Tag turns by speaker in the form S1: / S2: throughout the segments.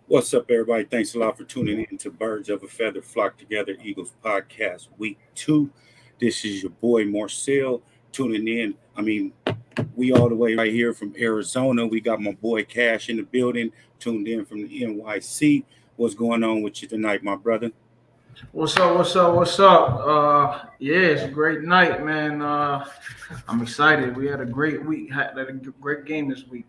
S1: What's up, everybody? Thanks a lot for tuning in to Birds of a Feather Flock Together Eagles podcast, week 2. This is your boy Marcel tuning in. We all the way right here from Arizona. We got my boy Cash in the building, tuned in from the NYC. What's going on with you tonight, my brother?
S2: What's up? What's up? What's up? Yeah, it's a great night, man. I'm excited. We had a great week. Had a great game this week.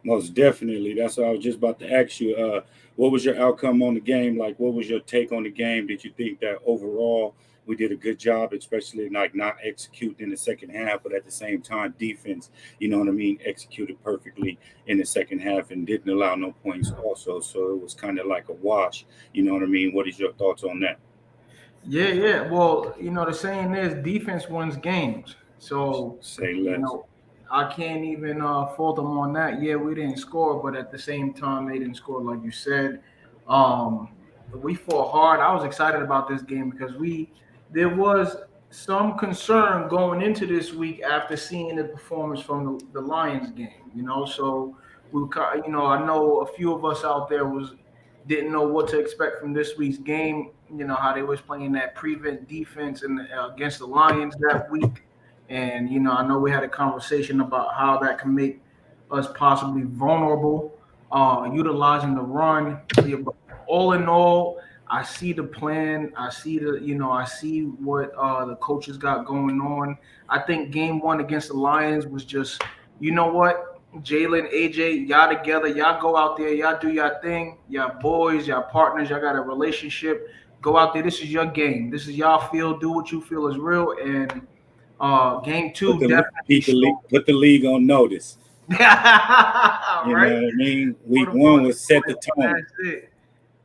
S1: Most definitely. That's what I was just about to ask you. What was your outcome on the game? Like, what was your take on the game? Did you think that overall we did a good job, especially like not executing in the second half, but at the same time, defense, executed perfectly in the second half and didn't allow no points also. So it was kind of like a wash. You know what I mean? What is your thoughts on that?
S2: Yeah, yeah. Well, the saying is defense wins games. So,
S1: Say
S2: you
S1: less.
S2: know, I can't even fault them on that. Yeah, we didn't score, but at the same time, they didn't score like you said. Um, we fought hard. I was excited about this game because there was some concern going into this week after seeing the performance from the Lions game. So I know a few of us out there was didn't know what to expect from this week's game. How they was playing that prevent defense against the Lions that week, and I know we had a conversation about how that can make us possibly vulnerable, utilizing the run. Yeah, but all in all, I see the plan. I see what the coaches got going on. I think game one against the Lions was just, what, Jalen, AJ, y'all together, y'all go out there, y'all do your thing, y'all boys, y'all partners, y'all got a relationship. Go out there. This is your game. This is y'all feel. Do what you feel is real. And game
S1: Put
S2: two
S1: the
S2: definitely showed.
S1: put the league on notice. You know
S2: Right?
S1: what I mean?
S2: Put
S1: Week
S2: them
S1: one
S2: on
S1: was set the
S2: the
S1: tone.
S2: That's it.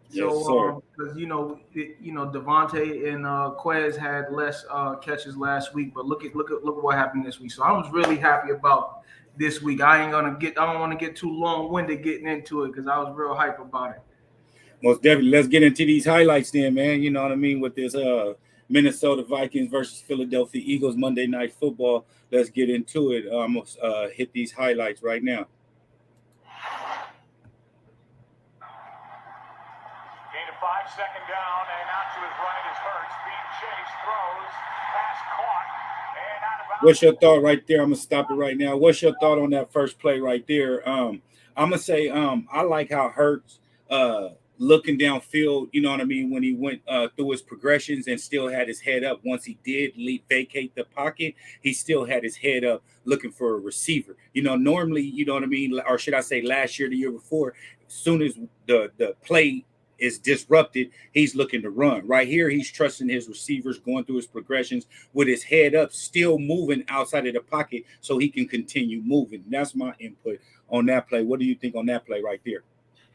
S1: Yes,
S2: So,
S1: sir.
S2: because Devontae and Quez had less catches last week, but look at what happened this week. So I was really happy about this week. I don't want to get too long winded getting into it because I was real hype about it.
S1: Most definitely. Let's get into these highlights then, man. You know what I mean? With this Minnesota Vikings versus Philadelphia Eagles Monday Night Football. Let's get into it. I'm going to hit these highlights right now.
S3: Gain of 5, second down, and out to his right is Hurts. Being chased, throws, pass caught, and out of
S1: What's
S3: bounds.
S1: your thought right there? I'm going to stop it right now. What's your thought on that first play right there? I'm going to say I like how Hurts looking downfield, you know what I mean, when he went through his progressions and still had his head up. Once he did vacate the pocket, he still had his head up looking for a receiver. Normally, you know what I mean, or should I say last year, the year before, as soon as the play is disrupted, he's looking to run. Right here, he's trusting his receivers, going through his progressions with his head up, still moving outside of the pocket so he can continue moving. That's my input on that play. What do you think on that play right there?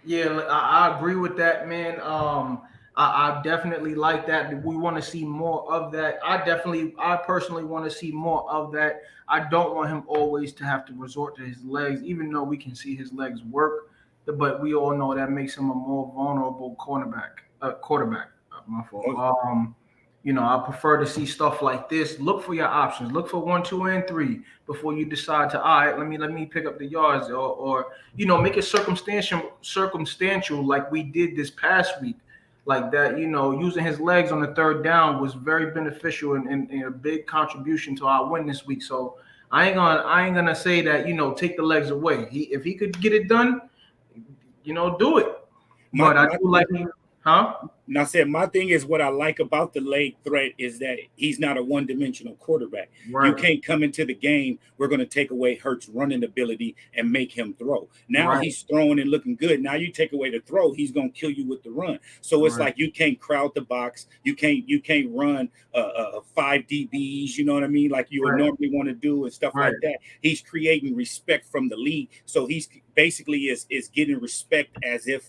S2: Yeah, I agree with that, man. I definitely like that. We want to see more of that. I personally want to see more of that. I don't want him always to have to resort to his legs, even though we can see his legs work. But we all know that makes him a more vulnerable cornerback. Quarterback. My fault. I prefer to see stuff like this. Look for your options. Look for 1, 2, and 3 before you decide to. All right, let me pick up the yards, or make it circumstantial like we did this past week. Like that, using his legs on the third down was very beneficial and a big contribution to our win this week. So I ain't gonna say that take the legs away. If he could get it done, do it.
S1: My
S2: But I
S1: my
S2: do like him, huh?
S1: And I said, my thing is what I like about the leg threat is that he's not a one dimensional quarterback. You
S2: Right,
S1: can't come into the game. We're going to take away Hurts' running ability and make him throw. Now
S2: right,
S1: he's throwing and looking good. Now you take away the throw, he's going to kill you with the run. So it's
S2: right,
S1: like you can't crowd the box. You can't run 5 DBs. You know what I mean? Like you would
S2: right,
S1: normally want to do and stuff
S2: right,
S1: like that. He's creating respect from the league. So he's basically is getting respect as if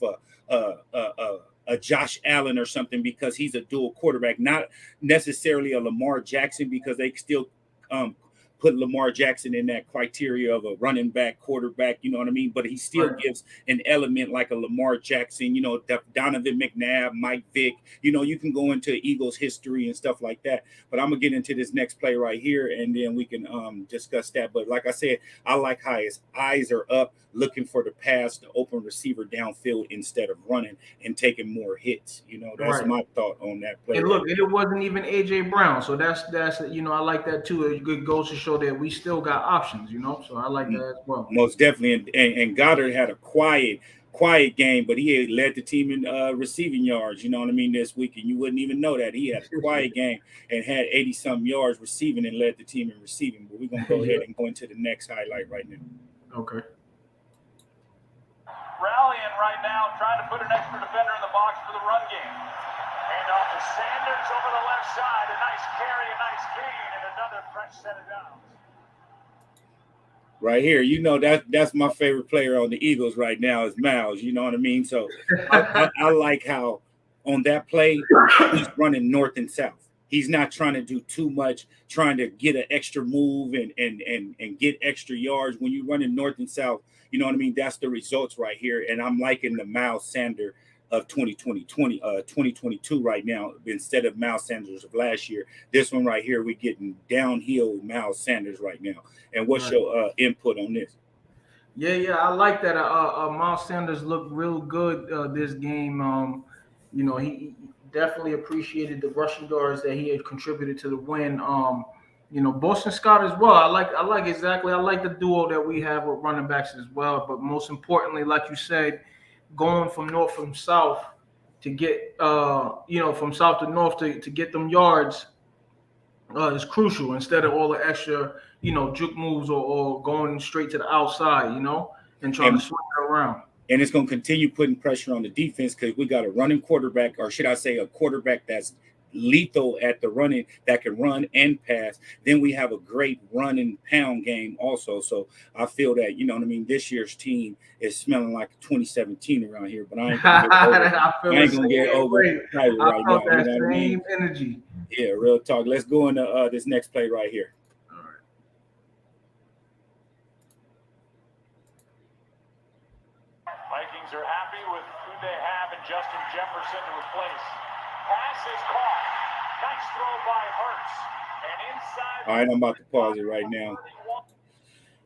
S1: a Josh Allen or something because he's a dual quarterback, not necessarily a Lamar Jackson because they still um, put Lamar Jackson in that criteria of a running back, quarterback, you know what I mean? But he still gives an element like a Lamar Jackson, Donovan McNabb, Mike Vick. You can go into Eagles history and stuff like that. But I'm going to get into this next play right here, and then we can discuss that. But like I said, I like how his eyes are up, looking for the pass, the open receiver downfield instead of running and taking more hits. That's my thought on that play.
S2: And look, it wasn't even AJ Brown, so that's I like that too. It goes to show that we still got options, So I like that as well.
S1: Most definitely, and Goddard had a quiet game, but he had led the team in receiving yards. You know what I mean? This week, and you wouldn't even know that he had a quiet game and had 80-some yards receiving and led the team in receiving. But we're gonna go ahead and go into the next highlight right now.
S2: Okay.
S3: Rallying right now, trying to put an extra defender in the box for the run game. And off to Sanders over the left side. A nice carry, a nice gain, and another fresh set of downs.
S1: Right here, that's my favorite player on the Eagles right now is Miles. You know what I mean? So I like how on that play he's running north and south. He's not trying to do too much, trying to get an extra move and get extra yards. When you're running north and south, you know what I mean? That's the results right here. And I'm liking the Miles Sanders of 2022 right now instead of Miles Sanders of last year. This one right here, we're getting downhill Miles Sanders right now. And what's your input on this?
S2: Yeah, I like that. Miles Sanders looked real good this game. He definitely appreciated the rushing yards that he had contributed to the win. Boston Scott as well. I like the duo that we have with running backs as well. But most importantly, like you said, going from north from south to get from south to north to get them yards is crucial instead of all the extra juke moves or going straight to the outside and trying to swing it around.
S1: And it's going to continue putting pressure on the defense because we got a running quarterback, or should I say a quarterback that's lethal at the running, that can run and pass. Then we have a great run and pound game also. So I feel that, this year's team is smelling like 2017 around here, but I ain't gonna get over it right now.
S2: That same energy.
S1: Yeah, real talk. Let's go into this next play right here.
S2: All right.
S3: Vikings are happy with who they have in Justin Jefferson to replace. Pass is caught. Nice throw by Hurts. And inside.
S1: All right, I'm about to pause it right now.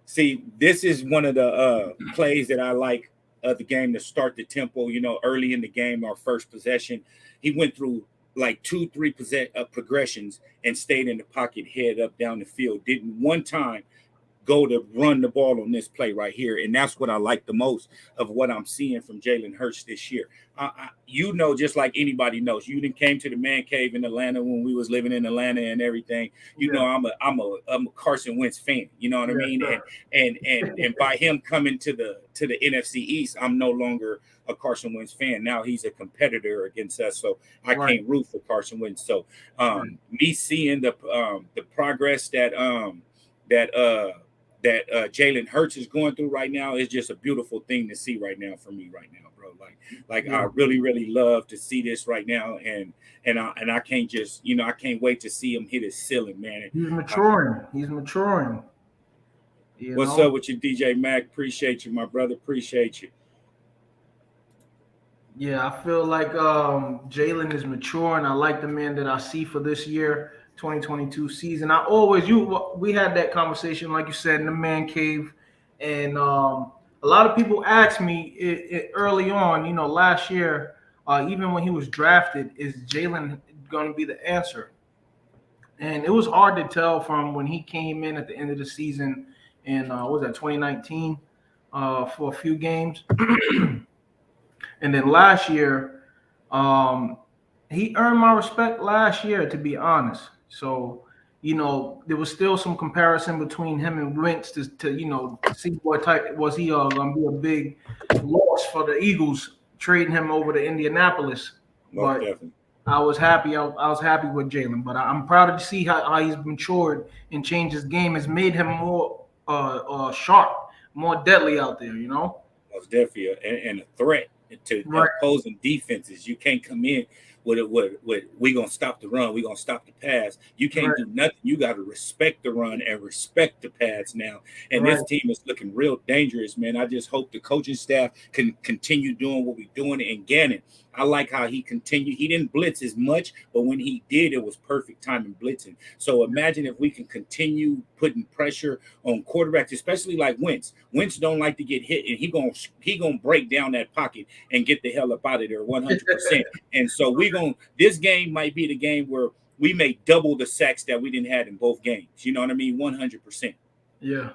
S1: See, this is one of the plays that I like of the game to start the tempo. Early in the game, our first possession, he went through like 2-3 progressions and stayed in the pocket, head up down the field. Didn't one time go to run the ball on this play right here. And that's what I like the most of what I'm seeing from Jalen Hurts this year. Just like anybody knows, you didn't came to the man cave in Atlanta when we was living in Atlanta and everything. I'm a Carson Wentz fan. You know what I mean?
S2: Sure.
S1: And by him coming to the NFC East, I'm no longer a Carson Wentz fan. Now he's a competitor against us, so I can't root for Carson Wentz. So me seeing the progress that Jalen Hurts is going through right now is just a beautiful thing to see right now for me right now, bro. I really, really love to see this right now, and I can't just I can't wait to see him hit his ceiling, man.
S2: He's maturing.
S1: What's up with you, DJ Mac? Appreciate you, my brother. Appreciate you.
S2: Yeah, I feel like Jalen is maturing. I like the man that I see for this year. 2022 season. We had that conversation, like you said, in the man cave, and a lot of people asked me early on, last year, even when he was drafted, is Jalen going to be the answer? And it was hard to tell from when he came in at the end of the season, and what was that 2019 for a few games, and then last year, he earned my respect last year, to be honest. So, there was still some comparison between him and Wentz to see what type was he going to be a big loss for the Eagles trading him over to Indianapolis. But definitely. I was happy. I was happy with Jalen, but I'm proud to see how he's matured and changed his game. Has made him more sharp, more deadly out there. Most
S1: definitely, and a threat to opposing defenses. You can't come in we gonna stop the run, we gonna stop the pass. You can't
S2: Right.
S1: do nothing. You got to respect the run and respect the pass now. And
S2: Right.
S1: this team is looking real dangerous, man. I just hope the coaching staff can continue doing what we're doing. And Gannon, I like how he continued. He didn't blitz as much, but when he did, it was perfect time in blitzing. So imagine if we can continue putting pressure on quarterbacks, especially like Wentz. Wentz don't like to get hit, and he gonna break down that pocket and get the hell up out of there 100%. And so this game might be the game where we may double the sacks that we didn't have in both games. You know what I mean? 100%.
S2: Yeah.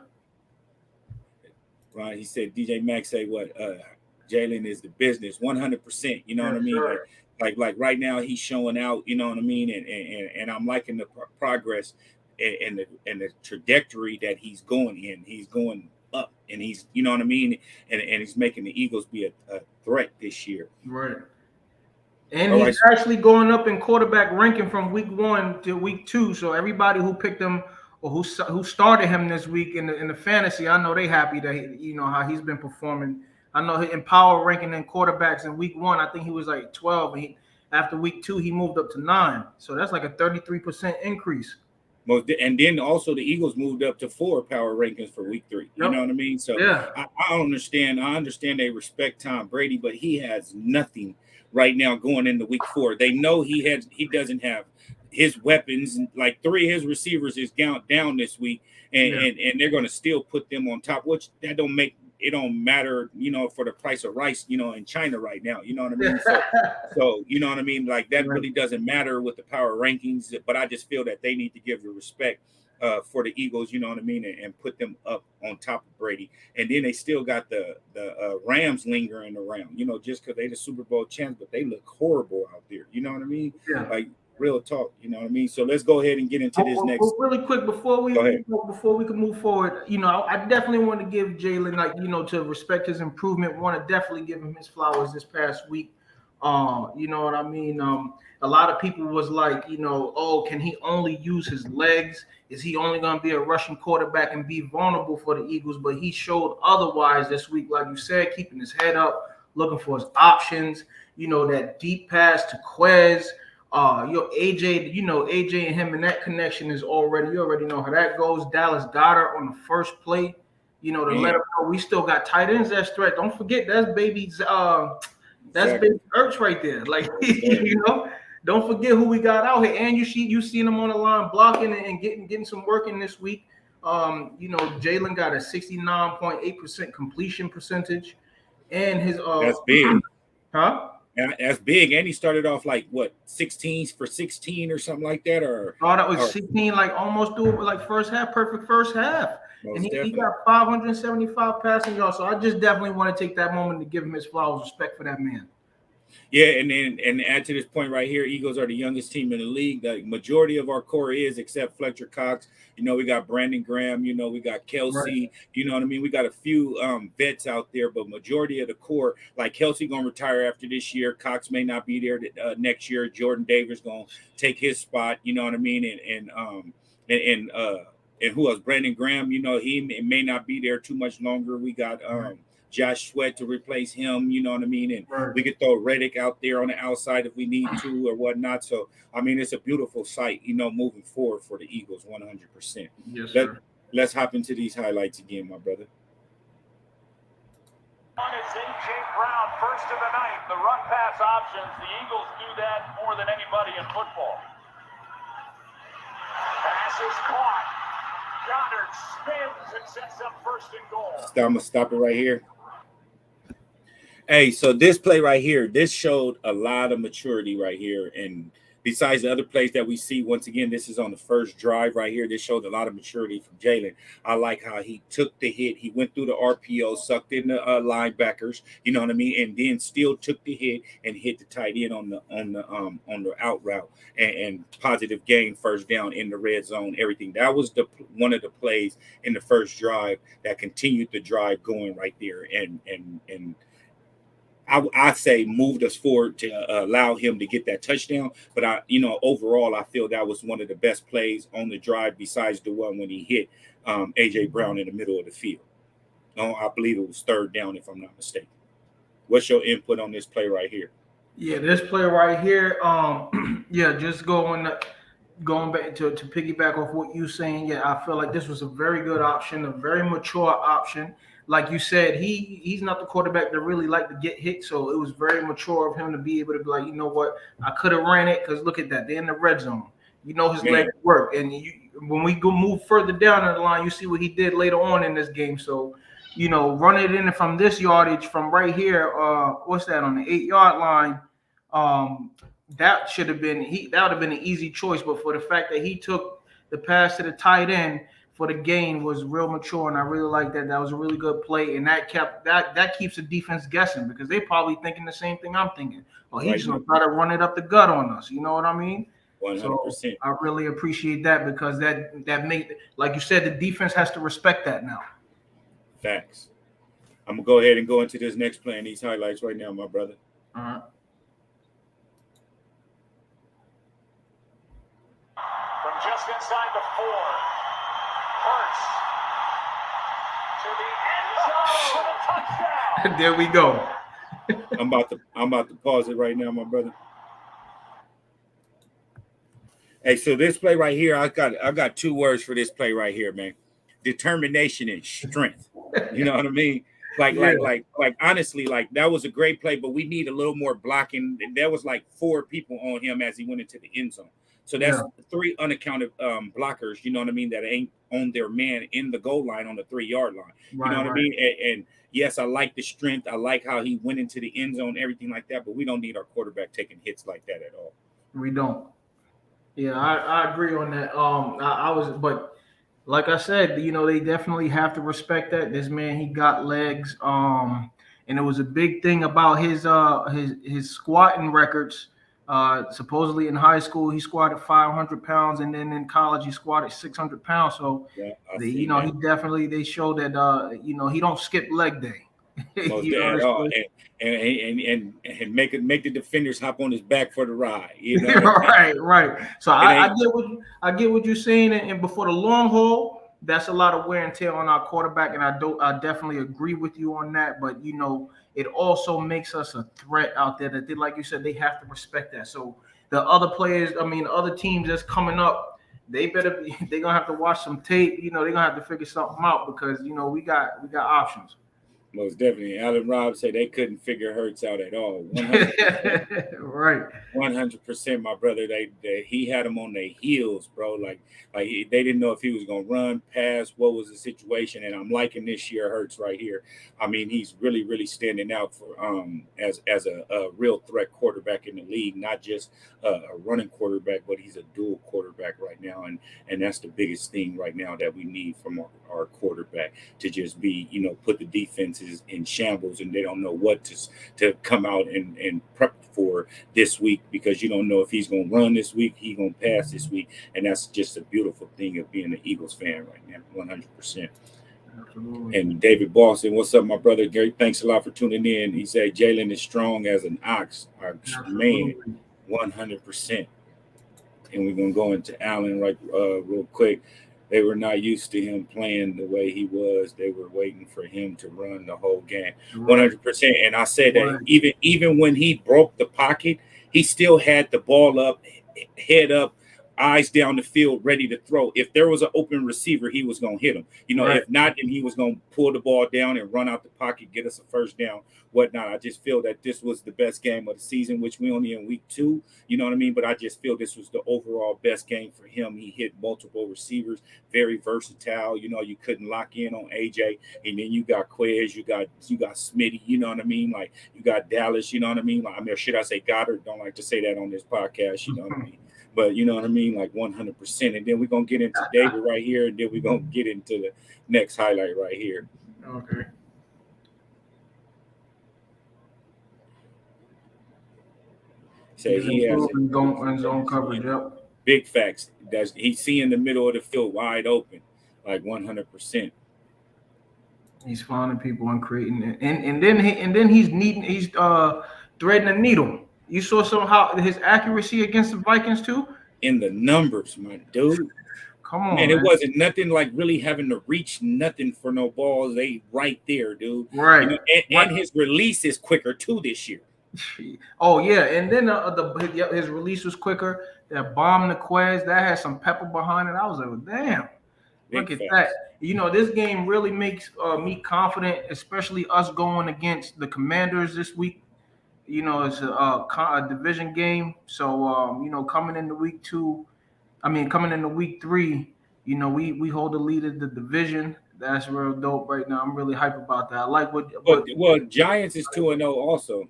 S1: Right. He said DJ Max say what Jalen is the business 100%. You know what I mean?
S2: Sure.
S1: Like right now he's showing out, you know what I mean? And I'm liking the progress and the trajectory that he's going in. He's going up and he's, you know what I mean? And he's making the Eagles be a threat this year.
S2: Right. And he's actually going up in quarterback ranking from week 1 to week 2. So everybody who picked him or who started him this week in the fantasy, I know they happy that how he's been performing. I know in power ranking in quarterbacks in week 1, I think he was like 12, and after week 2 he moved up to 9. So that's like a 33% increase.
S1: And then also the Eagles moved up to 4 power rankings for week 3. You know what I mean? So
S2: yeah.
S1: I understand. I understand they respect Tom Brady, but he has nothing right now going into week 4. They know he doesn't have his weapons. Like 3 of his receivers is down this week, and they're going to still put them on top, which that don't matter, for the price of rice, in China right now. You know what I mean? So you know what I mean? Like that really doesn't matter with the power rankings, but I just feel that they need to give the respect for the Eagles, you know what I mean, and put them up on top of Brady. And then they still got the Rams lingering around, just because they're the Super Bowl champs, but they look horrible out there. You know what I mean?
S2: Yeah.
S1: Like real talk, you know what I mean? So let's go ahead and get into this next.
S2: Really quick before we can move forward, I definitely want to give Jalen, to respect his improvement. Want to definitely give him his flowers this past week. You know what I mean? A lot of people was like, can he only use his legs? Is he only going to be a rushing quarterback and be vulnerable for the Eagles? But he showed otherwise this week, like you said, keeping his head up, looking for his options. That deep pass to Quez. AJ, AJ and him and that connection is you already know how that goes. Dallas Goedert on the first play, to let him know we still got tight ends that's threat. Don't forget that's baby's baby Ertz right there. Like don't forget who we got out here. And you seen him on the line blocking and getting some work in this week. Jalen got a 69.8% completion percentage, and his
S1: that's big,
S2: huh?
S1: And that's big, and he started off like what 16 for 16 or something like that, or
S2: that was 16, like almost doable, like perfect first half. And he got 575 passing yards. So I just definitely want to take that moment to give him his flowers, respect for that man.
S1: Yeah, and add to this point right here, Eagles are the youngest team in the league. The majority of our core is, except Fletcher Cox. We got Brandon Graham. We got Kelsey. Right. You know what I mean? We got a few vets out there, but majority of the core, like Kelsey, gonna retire after this year. Cox may not be there next year. Jordan Davis gonna take his spot. You know what I mean? And who else? Brandon Graham. He may not be there too much longer. We got Josh Sweat to replace him, you know what I mean? And we could throw Reddick out there on the outside if we need to or whatnot. So, I mean, it's a beautiful sight, moving forward for the Eagles, 100%.
S2: Yes, sir.
S1: Let's hop into these highlights again, my brother.
S3: On is A.J. Brown, first of the night. The run pass options, the Eagles do that more than anybody in football. Pass is caught. Goddard spins and sets up first and goal.
S1: I'm going to stop it right here. Hey, so this play right here, this showed a lot of maturity right here. And besides the other plays that we see, once again, this is on the first drive right here. This showed a lot of maturity from Jalen. I like how he took the hit. He went through the RPO, sucked in the linebackers, you know what I mean, and then still took the hit and hit the tight end on the out route and positive gain, first down in the red zone, everything. That was one of the plays in the first drive that continued the drive going right there. And I say moved us forward to allow him to get that touchdown. But overall, I feel that was one of the best plays on the drive besides the one when he hit A.J. Brown in the middle of the field. I believe it was third down, if I'm not mistaken. What's your input on this play right here?
S2: Yeah, this play right here. Yeah, just going back to piggyback off what you saying. Yeah, I feel like this was a very good option, a very mature option. Like you said, he's not the quarterback that really like to get hit, so it was very mature of him to be able to be like, you know what, I could have ran it because look at that, they're in the red zone. You know his
S1: Man,
S2: legs work, and when we go move further down in the line, you see what he did later on in this game. So, run it in from this yardage from right here. What's that on the 8 yard line? Um, that should have been that would have been an easy choice, but for the fact that he took the pass to the tight end for the gain was real mature, and I really like that. That was a really good play, and that keeps the defense guessing because they probably thinking the same thing I'm thinking. Oh, he's
S1: right
S2: just
S1: now,
S2: gonna try to run it up the gut on us. You know what I mean? So
S1: 100%.
S2: I really appreciate that because that made, like you said, the defense has to respect that now.
S1: Facts. I'm gonna go ahead and go into this next play and these highlights right now, my brother.
S2: All right.
S3: From just inside the 4, Hurts to the end zone for the touchdown.
S2: There we go.
S1: I'm about to pause it right now, my brother. Hey, so this play right here, I got 2 words for this play right here, man. Determination and strength. You know what I mean? Like honestly, like that was a great play, but we need a little more blocking. There was like 4 people on him as he went into the end zone. So that's 3 unaccounted blockers, you know what I mean, that ain't on their man in the goal line on the 3 yard line.
S2: Right,
S1: you know what I mean? And yes, I like the strength. I like how he went into the end zone, everything like that, but we don't need our quarterback taking hits like that at all.
S2: We don't. Yeah, I agree on that. But like I said, they definitely have to respect that. This man, he got legs. And it was a big thing about his squatting records. Supposedly in high school, he squatted 500 pounds, and then in college, he squatted 600 pounds. So,
S1: Yeah,
S2: he definitely they showed that he don't skip leg day.
S1: Most
S2: You know,
S1: at all, and make the defenders hop on his back for the ride. You know,
S2: right. So I get what you're saying, and before the long haul, that's a lot of wear and tear on our quarterback, and I definitely agree with you on that. But it also makes us a threat out there that like you said, they have to respect that. So the other players, the other teams that's coming up, they're gonna have to watch some tape. They're gonna have to figure something out because we got options.
S1: most definitely. Allen Robb said they couldn't figure Hurts out at all. 100%.
S2: Right.
S1: 100%, my brother. He had him on their heels, bro. Like they didn't know if he was gonna run, pass, what was the situation. And I'm liking this year Hurts right here. I mean, he's really, really standing out for as a real threat quarterback in the league, not just a running quarterback, but he's a dual quarterback right now, and that's the biggest thing right now that we need from our quarterback to just be, put the defenses in shambles and they don't know what to come out and prep for this week because you don't know if he's going to run this week, he's going to pass this week. And that's just a beautiful thing of being an Eagles fan right now, 100%. Absolutely. And David Boston, what's up, my brother? Gary, thanks a lot for tuning in. He said Jalen is strong as an ox. Our man, 100%. And we're going to go into Allen real quick. They were not used to him playing the way he was. They were waiting for him to run the whole game, 100%. And I said that even when he broke the pocket, he still had the ball up, head up, eyes down the field, ready to throw. If there was an open receiver, he was going to hit him. If not, then he was going to pull the ball down and run out the pocket, get us a first down, whatnot. I just feel that this was the best game of the season, which we only in week 2, you know what I mean? But I just feel this was the overall best game for him. He hit multiple receivers, very versatile. You couldn't lock in on AJ. And then you got Quez, you got Smitty, you know what I mean? Like you got Dallas, you know what I mean? Like, or should I say Goddard? Don't like to say that on this podcast, you know what I mean? But you know what I mean? Like 100%. And then we're going to get into David right here. And then we're going to get into the next highlight right here.
S2: Okay.
S1: So he has
S2: zone coverage. Yep.
S1: Big facts. He's seeing the middle of the field wide open, like 100%.
S2: He's finding people and creating it. And then he's threading a needle. You saw somehow his accuracy against the Vikings too?
S1: In the numbers, my dude.
S2: Come on,
S1: man. It wasn't nothing like really having to reach nothing for no balls. They right there, dude.
S2: Right.
S1: And his release is quicker too this year.
S2: Oh yeah, and then his release was quicker. That bomb to Quez, that had some pepper behind it. I was like, damn,
S1: Big
S2: look at that.
S1: facts.
S2: This game really makes me confident, especially us going against the Commanders this week. It's a division game, so coming into coming into week 3, we hold the lead of the division. That's real dope right now. I'm really hype about that. I like what,
S1: But well, Giants is 2-0 also.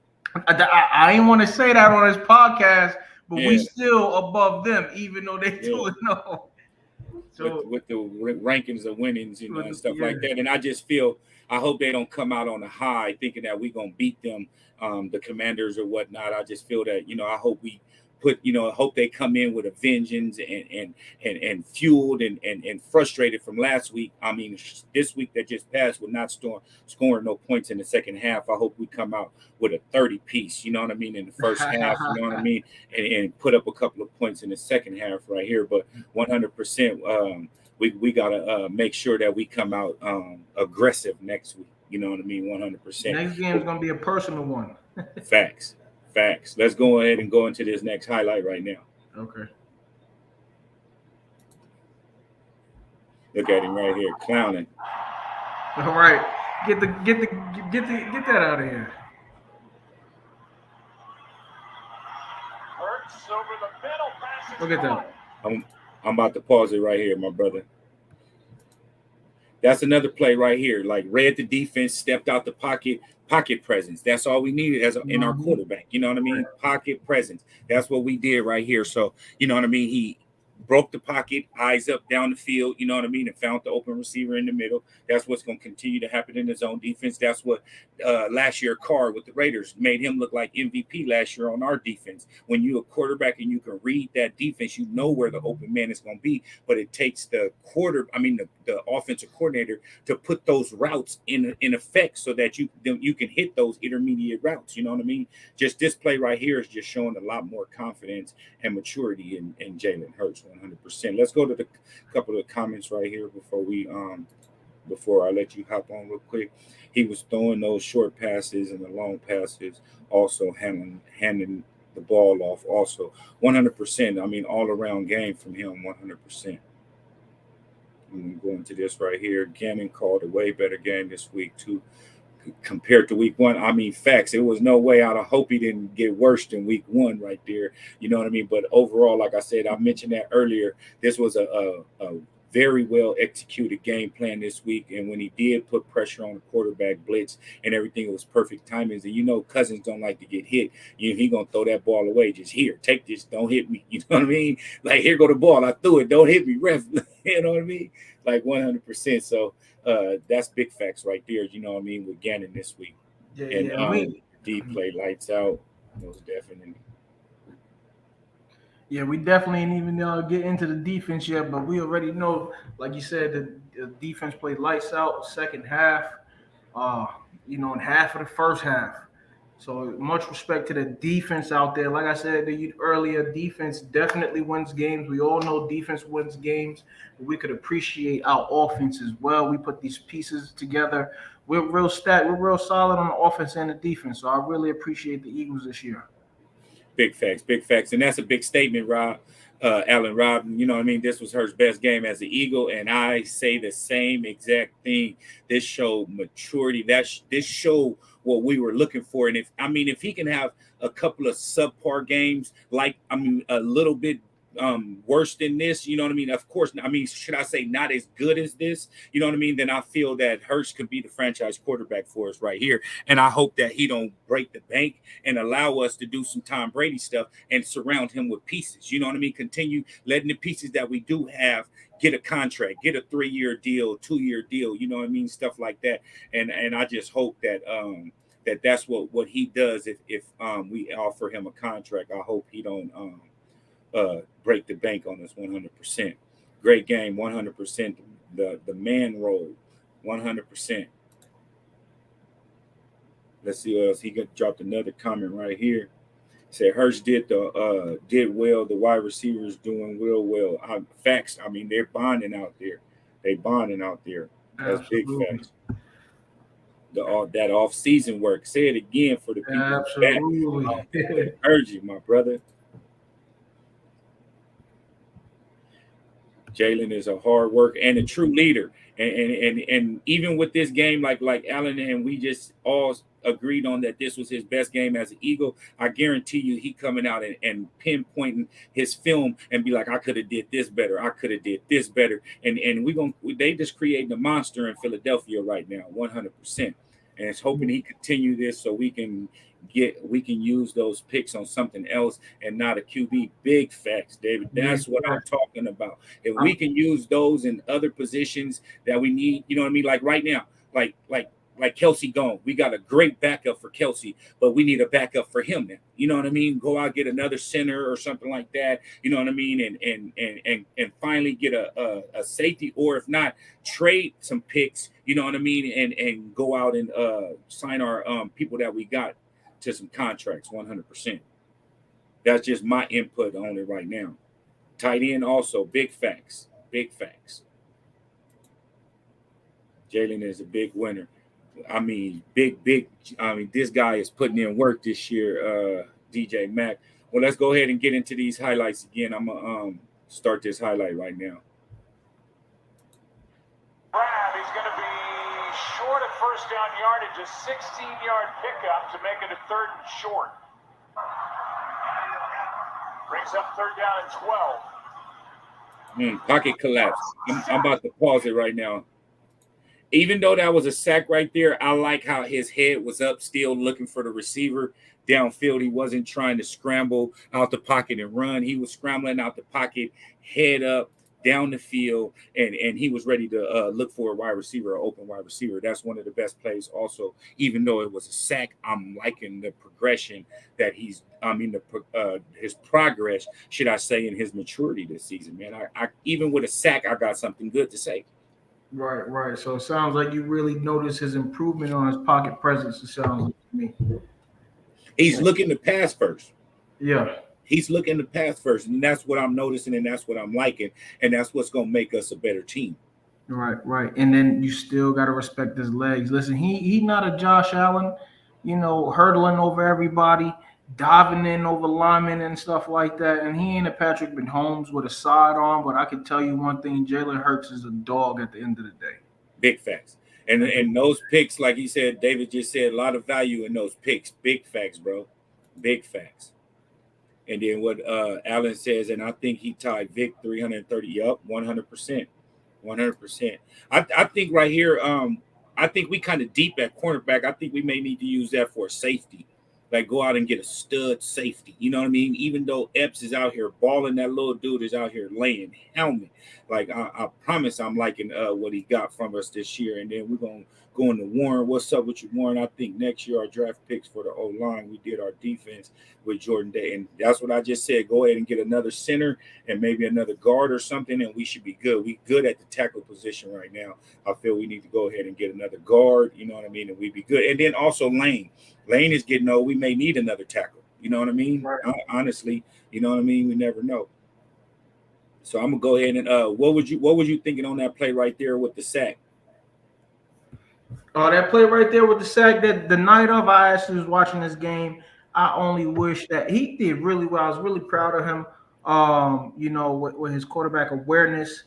S2: I ain't want to say that on this podcast, but we
S1: Yeah.
S2: still above them, even though they
S1: Yeah.
S2: 2-0. So
S1: with the rankings of winnings, and stuff
S2: yeah.
S1: like that. And I just feel, I hope they don't come out on a high thinking that we're gonna beat them, the Commanders or whatnot. I just feel that, I hope we put, I hope they come in with a vengeance and fueled and frustrated from last week. I mean, this week that just passed with not scoring no points in the second half. I hope we come out with a 30 piece, you know what I mean, in the first half, you know what I mean, and put up a couple of points in the second half right here. But 100%, we gotta make sure that we come out aggressive next week. You know what I mean? 100%.
S2: Next game is gonna be a personal one.
S1: Facts. Let's go ahead and go into this next highlight right now.
S2: Okay.
S1: Look at him right here, clowning.
S2: All right. Get that out of here.
S3: Hurts over the middle, passes.
S2: Look at that.
S1: I'm about to pause it right here, my brother. That's another play right here. Like, read the defense, stepped out the pocket presence. That's all we needed in our quarterback. You know what I mean? Pocket presence. That's what we did right here. So, you know what I mean? He broke the pocket, eyes up down the field, you know what I mean, and found the open receiver in the middle. That's what's going to continue to happen in the zone defense. That's what last year Carr with the Raiders made him look like MVP last year on our defense. When you're a quarterback and you can read that defense, you know where the open man is going to be, but it takes the offensive coordinator to put those routes in effect so that you can hit those intermediate routes. You know what I mean? Just this play right here is just showing a lot more confidence and maturity in Jalen Hurts. 100%. Let's go to the couple of comments right here before I let you hop on real quick. He was throwing those short passes and the long passes, also handing the ball off. Also, 100%. I mean, all around game from him. 100%. I'm going to this right here. Gannon called a way better game this week too, compared to week 1. I mean, facts. It was no way. I hope he didn't get worse than week 1 right there. You know what I mean? But overall, like I said, I mentioned that earlier, this was a very well executed game plan this week. And when he did put pressure on the quarterback, blitz and everything, it was perfect timing. And Cousins don't like to get hit. He gonna throw that ball away. Just here, take this. Don't hit me. You know what I mean? Like, here go the ball. I threw it. Don't hit me, ref. You know what I mean? Like 100%. So that's big facts right there. You know what I mean? With Gannon this week. D play lights out. Most definitely.
S2: Yeah, we definitely ain't even get into the defense yet, but we already know, like you said, the defense played lights out second half, and half of the first half. So much respect to the defense out there. Like I said earlier, defense definitely wins games. We all know defense wins games, but we could appreciate our offense as well. We put these pieces together. We're real solid on the offense and the defense. So I really appreciate the Eagles this year.
S1: Big facts. And that's a big statement, Allen Rob. You know what I mean? This was her best game as an Eagle, and I say the same exact thing. This showed maturity. This showed what we were looking for. And if he can have a couple of subpar games, a little bit worse than this, you know what I mean? Of course, should I say not as good as this? You know what I mean? Then I feel that Hurts could be the franchise quarterback for us right here. And I hope that he don't break the bank and allow us to do some Tom Brady stuff and surround him with pieces. You know what I mean? Continue letting the pieces that we do have get a contract, get a 3-year deal, 2-year deal, you know what I mean? Stuff like that. And I just hope that that's what he does if we offer him a contract. I hope he don't break the bank on us 100%. Great game, 100%. The man role, 100%. Let's see what else. He dropped another comment right here. Said Hurts did well. The wide receivers doing well. Facts. I mean, they're bonding out there. That's
S2: Absolutely.
S1: big facts. that off-season work. Say it again for the people
S2: Absolutely.
S1: back. Urge you, my brother. Jalen is a hard worker and a true leader. And even with this game, like Allen and we just all agreed on that this was his best game as an Eagle. I guarantee you he coming out and pinpointing his film and be like, I could have did this better. I could have did this better. And they just creating a monster in Philadelphia right now, 100%. And it's hoping he continue this so we can use those picks on something else and not a QB. Big facts, David. That's what I'm talking about. If we can use those in other positions that we need, you know what I mean? Like right now, like Kelsey gone. We got a great backup for Kelsey, but we need a backup for him now. You know what I mean? Go out, get another center or something like that. You know what I mean? And finally get a safety, or if not, trade some picks, you know what I mean? And go out and sign our people that we got to some contracts, 100%. That's just my input on it right now. Tight end also, big facts. Jalen is a big winner. I mean, big. I mean, this guy is putting in work this year, DJ Mack. Well, let's go ahead and get into these highlights again. I'm going to start this highlight right now.
S3: He's going to be short of first down yardage, a 16-yard pickup to make it a 3rd and short. Brings up 3rd down and 12.
S1: Pocket collapse. I'm about to pause it right now. Even though that was a sack right there, I like how his head was up still looking for the receiver downfield. He wasn't trying to scramble out the pocket and run. He was scrambling out the pocket, head up, down the field, and he was ready to look for a wide receiver, an open wide receiver. That's one of the best plays also. Even though it was a sack, I'm liking the progression that his progress, should I say, in his maturity this season, man. I even with a sack, I got something good to say.
S2: Right. So it sounds like you really notice his improvement on his pocket presence. It sounds like to me.
S1: He's looking to pass first.
S2: Yeah.
S1: He's looking to pass first, and that's what I'm noticing, and that's what I'm liking, and that's what's going to make us a better team.
S2: Right. And then you still got to respect his legs. Listen, he not a Josh Allen, hurdling over everybody, diving in over linemen and stuff like that. And he ain't a Patrick Mahomes with a sidearm, but I can tell you one thing, Jalen Hurts is a dog at the end of the day.
S1: Big facts. And those picks, like he said, David just said, a lot of value in those picks. Big facts, bro. Big facts. And then what Allen says, and I think he tied Vic 330 up, 100%. 100%. I think right here, I think we kind of deep at cornerback. I think we may need to use that for safety. Like go out and get a stud safety. You know what I mean? Even though Epps is out here balling, that little dude is out here laying helmet. Like I promise I'm liking what he got from us this year. And then we're going to go into Warren. What's up with you, Warren? I think next year our draft picks for the O-line, we did our defense with Jordan Day. And that's what I just said. Go ahead and get another center and maybe another guard or something, and we should be good. We good at the tackle position right now. I feel we need to go ahead and get another guard, you know what I mean, and we'd be good. And then also Lane. Lane is getting old. We may need another tackle. You know what I mean? Right. Honestly, you know what I mean? We never know. So I'm gonna go ahead and what was you thinking on that play right there with the sack?
S2: Oh, that play right there with the sack, that the night of, I actually was watching this game. I only wish that he did really well. I was really proud of him. With his quarterback awareness.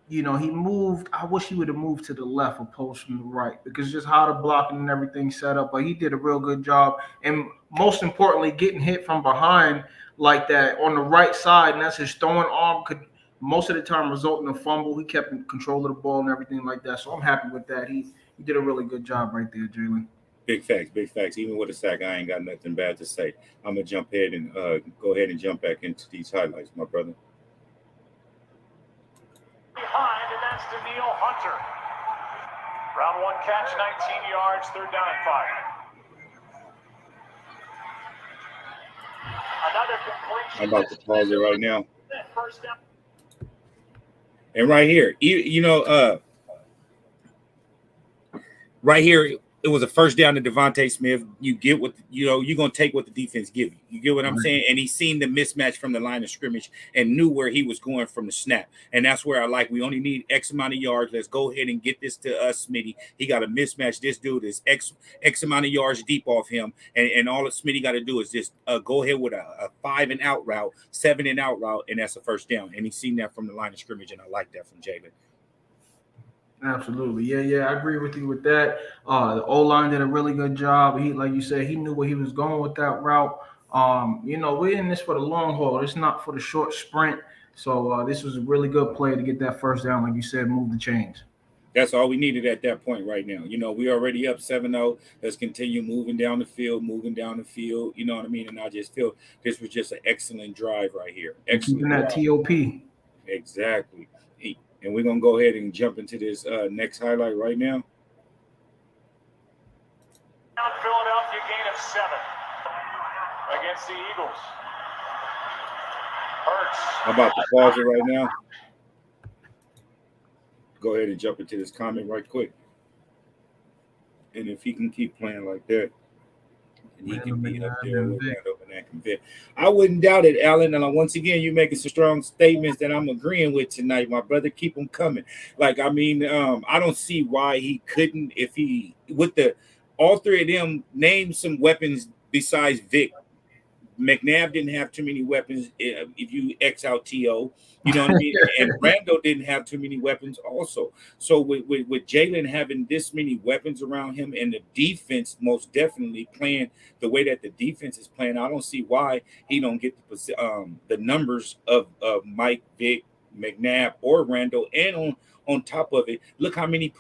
S2: He moved. I wish he would have moved to the left opposed from the right, because just how the blocking and everything set up. But he did a real good job. And most importantly, getting hit from behind like that on the right side, and that's his throwing arm, could most of the time result in a fumble. He kept control of the ball and everything like that. So I'm happy with that. He did a really good job right there, Jalen.
S1: Big facts. Even with a sack, I ain't got nothing bad to say. I'm going to jump ahead and go ahead and jump back into these highlights, my brother.
S3: Behind, and that's Daniil Hunter. Round one catch, 19 yards, 3rd down and 5. Another completion.
S1: I'm about to pause it right now. First down. And right here, right here, it was a first down to Devontae Smith. You get what you're gonna take what the defense give you. You get what I'm saying? And he seen the mismatch from the line of scrimmage and knew where he was going from the snap. And that's where I like. We only need X amount of yards. Let's go ahead and get this to us, Smitty. He got to mismatch. This dude is X amount of yards deep off him, and all that Smitty got to do is just go ahead with a 5 and out route, 7 and out route, and that's a first down. And he's seen that from the line of scrimmage, and I like that from Jalen.
S2: Absolutely. Yeah, I agree with you with that. The O-line did a really good job. He, like you said, he knew where he was going with that route. We're in this for the long haul. It's not for the short sprint. So this was a really good play to get that first down, like you said, move the chains.
S1: That's all we needed at that point right now. We already up 7-0. Let's continue moving down the field. You know what I mean? And I just feel this was just an excellent drive right here. Excellent.
S2: Keeping that TOP.
S1: Exactly. And we're going to go ahead and jump into this next highlight right now.
S3: Philadelphia gain of 7 against the Eagles. Hurts.
S1: I'm about to pause it right now. Go ahead and jump into this comment right quick. And if he can keep playing like that, and he can be up there with Randall and Vic. I wouldn't doubt it, Alan. And once again, you're making some strong statements that I'm agreeing with tonight, my brother. Keep them coming. I don't see why he couldn't, if he, with all three of them, name some weapons besides Vic. McNabb didn't have too many weapons if you X out T.O., you know what I mean? And Randall didn't have too many weapons also. So with Jalen having this many weapons around him and the defense most definitely playing the way that the defense is playing, I don't see why he don't get the numbers of Mike, Vic, McNabb, or Randall. And on top of it, look how many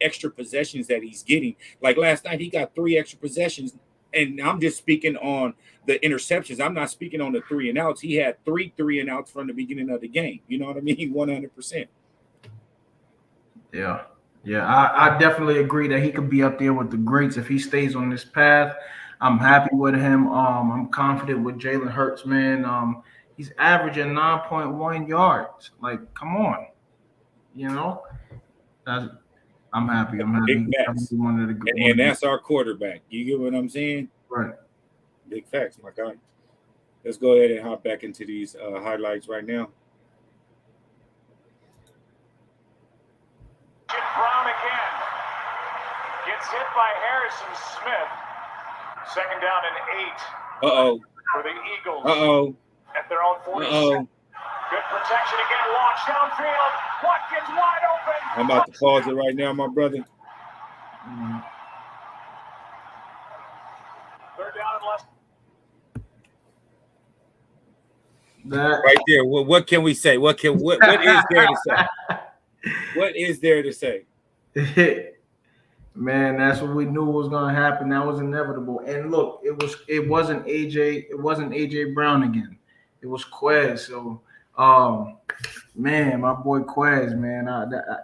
S1: extra possessions that he's getting. Like last night, he got 3 extra possessions. And I'm just speaking on the interceptions. I'm not speaking on the 3 and outs. He had 3 and outs from the beginning of the game. You know what I mean? 100%.
S2: Yeah. I definitely agree that he could be up there with the greats if he stays on this path. I'm happy with him. I'm confident with Jalen Hurts, man. He's averaging 9.1 yards. Like, come on. I'm happy.
S1: Big facts. And that's our quarterback. You get what I'm saying?
S2: Right.
S1: Big facts, my guy. Let's go ahead and hop back into these highlights right now.
S3: Brown again. Gets hit by Harrison Smith. Second down and 8.
S1: Uh-oh.
S3: For the Eagles.
S1: Uh-oh.
S3: At their own 46.
S1: Uh-oh.
S3: Good protection again. Launch downfield. Watkins wide open.
S1: I'm about to pause it right now, my brother.
S3: Third down and less.
S2: That
S1: right there. What can we say? What is there to say? What is there to say?
S2: Man, that's what we knew was going to happen. That was inevitable. And look, it wasn't AJ Brown again. It was Quez. So man, my boy Quez, man,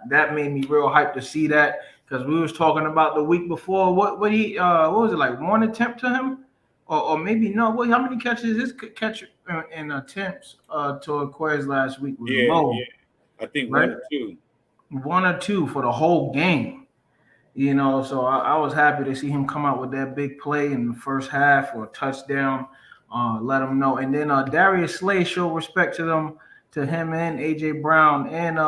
S2: that made me real hyped to see that, because we was talking about the week before what was it, like 1 attempt to him, or maybe no. How many catches his catch in attempts to Quez last week was low?
S1: Yeah. I think
S2: right?
S1: 1 or 2.
S2: 1 or 2 for the whole game. So I was happy to see him come out with that big play in the first half for a touchdown. Let them know, and then Darius Slay showed respect to him and AJ Brown and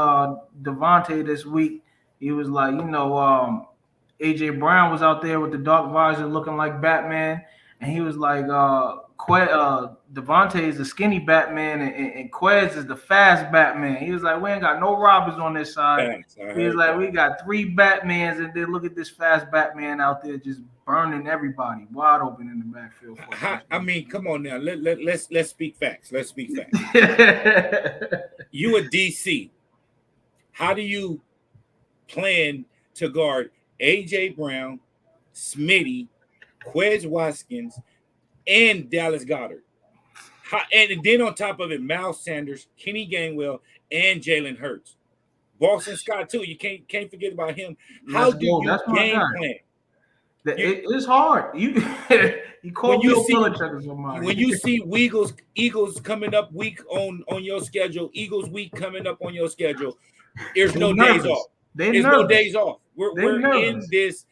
S2: Devontae this week. He was like, AJ Brown was out there with the dark visor looking like Batman, and he was like, Devontae is the skinny Batman, and Quez is the fast Batman. He was like, we ain't got no robbers on this side. He was like, we got 3 Batmans, and then look at this fast Batman out there just burning everybody wide open in the backfield.
S1: I mean, come on now. Let's speak facts. Let's speak facts. You a DC. How do you plan to guard AJ Brown, Smitty, Quez Watkins, and Dallas Goedert? And then on top of it, Miles Sanders, Kenny Gainwell, and Jalen Hurts. Boston Scott too. You can't forget about him. How do you game plan?
S2: It's hard. You call Bill Belichick so much.
S1: When you see Eagles coming up week on your schedule, Eagles week coming up on your schedule, there's no days off. There's no days off. We're in this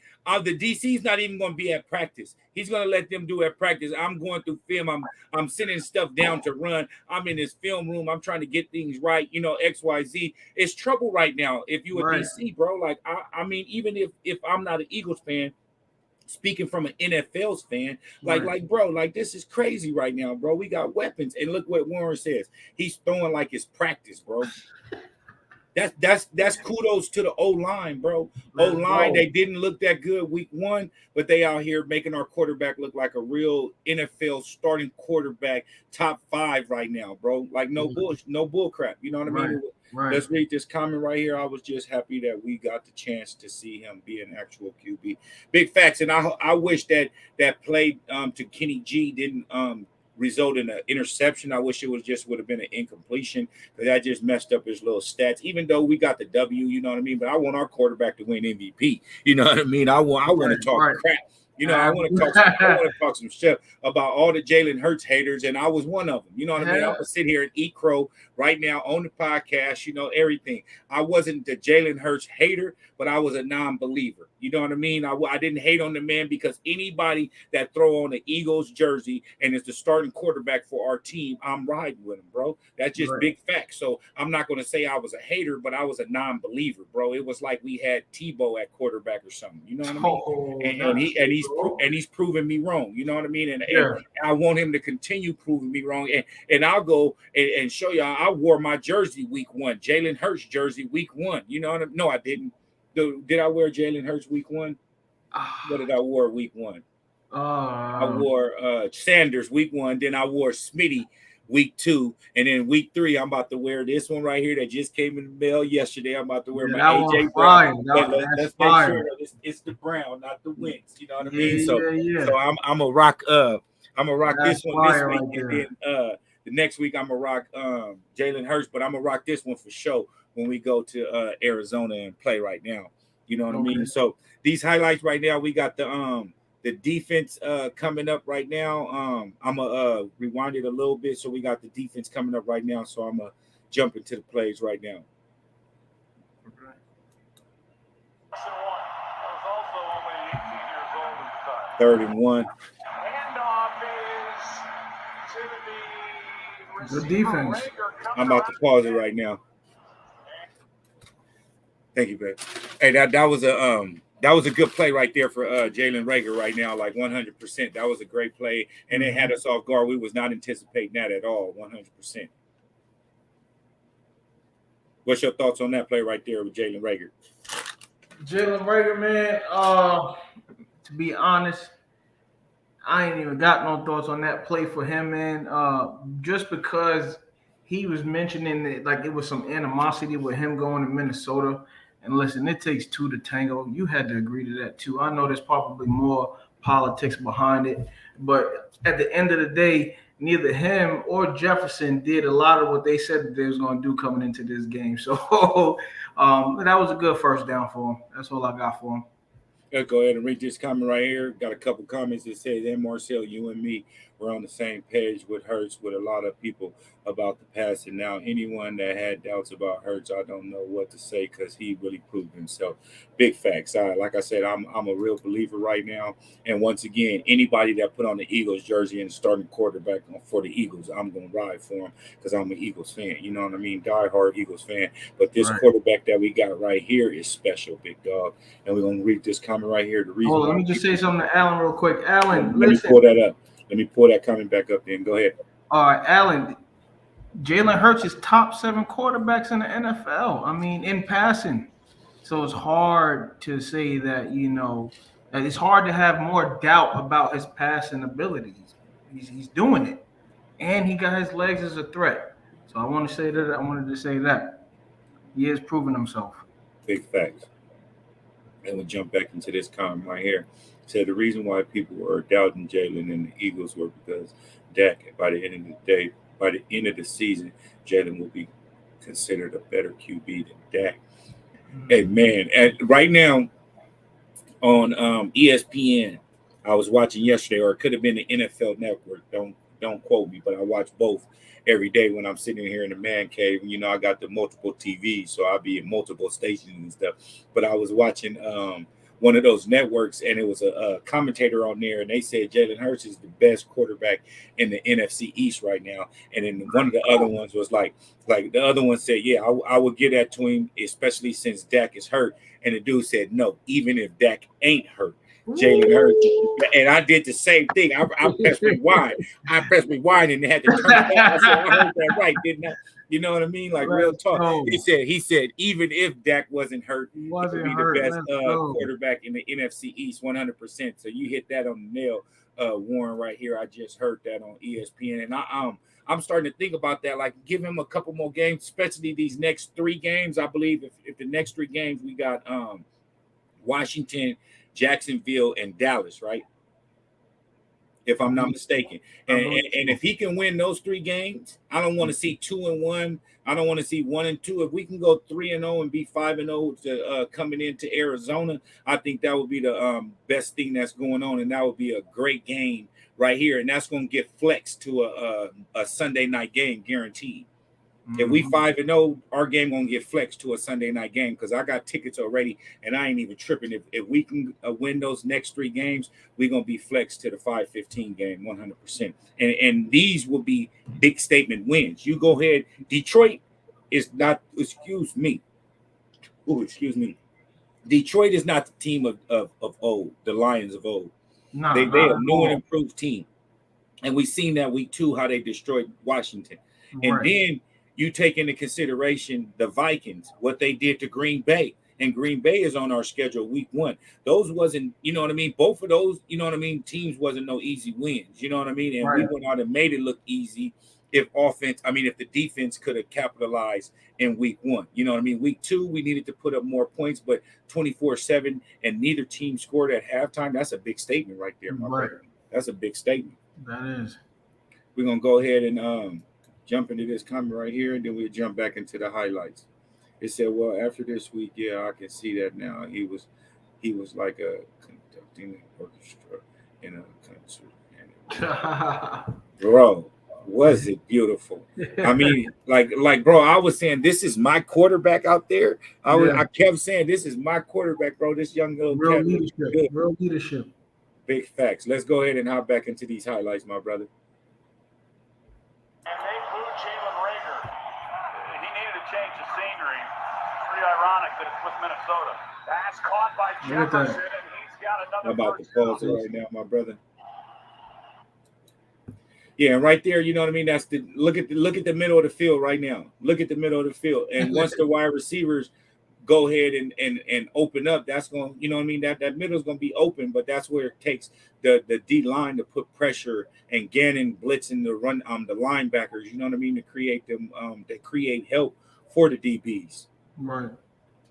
S1: The DC's not even going to be at practice. He's going to let them do at practice. I'm going through film. I'm sending stuff down to run. I'm in his film room. I'm trying to get things right. XYZ. It's trouble right now. If you a
S2: Right.
S1: DC, bro, like I mean, even if I'm not an Eagles fan, speaking from an NFL's fan, like bro, like this is crazy right now, bro. We got weapons, and look what Warren says. He's throwing like it's practice, bro. That's kudos to the O-line, bro. O-line, they didn't look that good week 1, but they out here making our quarterback look like a real NFL starting quarterback, top 5 right now, bro. Like no bull crap. You know what I mean?
S2: Right.
S1: Let's read this comment right here. I was just happy that we got the chance to see him be an actual QB. Big facts, and I wish that play to Kenny G didn't result in an interception. I wish it would have been an incompletion, because that just messed up his little stats. Even though we got the W, you know what I mean. But I want our quarterback to win MVP. You know what I mean. I want to talk crap. I want to talk some shit about all the Jalen Hurts haters, and I was one of them. You know what I mean? I'm gonna sit here and eat crow right now on the podcast. Everything. I wasn't the Jalen Hurts hater, but I was a non-believer. You know what I mean? I didn't hate on the man, because anybody that throw on the Eagles jersey and is the starting quarterback for our team, I'm riding with him, bro. That's just big facts. So I'm not going to say I was a hater, but I was a non-believer, bro. It was like we had Tebow at quarterback or something. You know what I mean? And he's proven me wrong. You know what I mean? And I want him to continue proving me wrong. And I'll go and show y'all. I wore my jersey week 1, Jalen Hurts jersey week 1. You know what I mean? No, I didn't. Did I wear Jalen Hurts week 1? What did I wear week 1? I wore Sanders week 1. Then I wore Smitty week 2, and then week 3 I'm about to wear this one right here that just came in the mail yesterday. I'm about to wear my AJ Brown. Let's make sure it's the Brown, not the Wentz. You know what I mean? So I'm a rock. I'm gonna rock this one this week, and then the next week I'm gonna rock Jalen Hurts, but I'm gonna rock this one for sure when we go to Arizona and play right now. You know what I mean? So these highlights right now, we got the defense coming up right now. I'm gonna rewind it a little bit. So we got the defense coming up right now. So I'm gonna jump into the plays right now. Third and 1.
S2: Good defense.
S1: I'm about to pause it right now. Thank you, babe. Hey, that was a good play right there for Jalen Reagor right now, like 100%. That was a great play, and it had us off guard. We was not anticipating that at all, 100%. What's your thoughts on that play right there with Jalen Reagor?
S2: Jalen Reagor, man, to be honest, I ain't even got no thoughts on that play for him, man. Just because he was mentioning that, like, it was some animosity with him going to Minnesota. And listen, it takes 2 to tango. You had to agree to that too. I know there's probably more politics behind it, but at the end of the day, neither him or Jefferson did a lot of what they said that they was going to do coming into this game. So that was a good first down for him. That's all I got for him.
S1: Let's go ahead and read this comment right here. Got a couple comments that says, "And Marcel, you and me were on the same page with Hurts with a lot of people about the passing. Now, anyone that had doubts about Hurts, I don't know what to say, because he really proved himself." Big facts. Like I said, I'm a real believer right now. And once again, anybody that put on the Eagles jersey and starting quarterback for the Eagles, I'm going to ride for him, because I'm an Eagles fan. You know what I mean? Die-hard Eagles fan. But this quarterback that we got right here is special, big dog. And we're going to read this comment right here. The reason.
S2: Hold on, let me just say something to Alan real quick. Alan,
S1: let me pull that up. Let me pull that comment back up then. Go ahead.
S2: All right, Alan. Jalen Hurts is top 7 quarterbacks in the NFL. I mean, in passing. So it's hard to say that, it's hard to have more doubt about his passing abilities. He's doing it. And he got his legs as a threat. So I wanted to say that. He is proving himself.
S1: Big facts. And we'll jump back into this comment right here. Said the reason why people were doubting Jalen and the Eagles were because Dak, by the end of the season, Jalen will be considered a better QB than Dak. Hey, man, right now on ESPN, I was watching yesterday, or it could have been the NFL Network. Don't quote me, but I watch both every day when I'm sitting here in the man cave. I got the multiple TVs, so I'll be in multiple stations and stuff. But I was watching one of those networks, and it was a commentator on there, and they said Jalen Hurts is the best quarterback in the NFC East right now. And then one of the other ones was like the other one said, yeah, I would give that to him, especially since Dak is hurt. And the dude said, no, even if Dak ain't hurt, Jalen Hurts. And I did the same thing. I pressed rewind. And had to turn it back. I said, I heard that right, didn't I? You know what I mean? Like real talk. He said, even if Dak wasn't hurt, he would be the best quarterback in the NFC East, 100%. So you hit that on the nail, Warren, right here. I just heard that on ESPN, and I'm starting to think about that. Like, give him a couple more games, especially these next 3 games. I believe if the next 3 games we got Washington, Jacksonville, and Dallas, right? If I'm not mistaken. And if he can win those 3 games, I don't want to see 2-1. I don't want to see 1-2. If we can go 3-0 and be 5-0 to coming into Arizona, I think that would be the best thing that's going on, and that would be a great game right here. And that's going to get flexed to a Sunday night game, guaranteed. If we 5-0, our game gonna get flexed to a Sunday night game because I got tickets already, and I ain't even tripping. If we can win those next 3 games, we're gonna be flexed to the 5-15 game, 100%. And these will be big statement wins. You go ahead. Detroit is not. Excuse me. Detroit is not the team of old, the Lions of old. No, they a new and improved team, and we seen that week 2 how they destroyed Washington, and then. You take into consideration the Vikings, what they did to Green Bay, and Green Bay is on our schedule week 1. Those wasn't, you know what I mean? Both of those, you know what I mean? Teams wasn't no easy wins, you know what I mean? And we went out and made it look easy if the defense could have capitalized in week 1, you know what I mean? Week 2, we needed to put up more points, but 24-7, and neither team scored at halftime. That's a big statement right there, my brother. That's a big statement.
S2: That is.
S1: We're going to go ahead and jump into this comment right here, and then we'll jump back into the highlights. It said, well, after this week, yeah, I can see that now. He was like a conducting orchestra in a concert. Bro, was it beautiful? I mean, like, bro, I was saying, this is my quarterback out there. I kept saying, this is my quarterback, bro. This young little
S2: real leadership.
S1: Big facts. Let's go ahead and hop back into these highlights, my brother.
S3: And they booed Jalen Reagor. He needed to change the scenery. Pretty ironic that it's with Minnesota. That's caught by Jefferson, and he's got another.
S1: I'm about to pause it right now, my brother. Yeah, and right there, you know what I mean? That's the look at the middle of the field right now. Look at the middle of the field. And once the wide receivers go ahead and open up, that's going, you know what I mean? That middle is going to be open, but that's where it takes the D line to put pressure and Gannon blitzing the run the linebackers, you know what I mean, to create them to create help for the DBs.
S2: Right.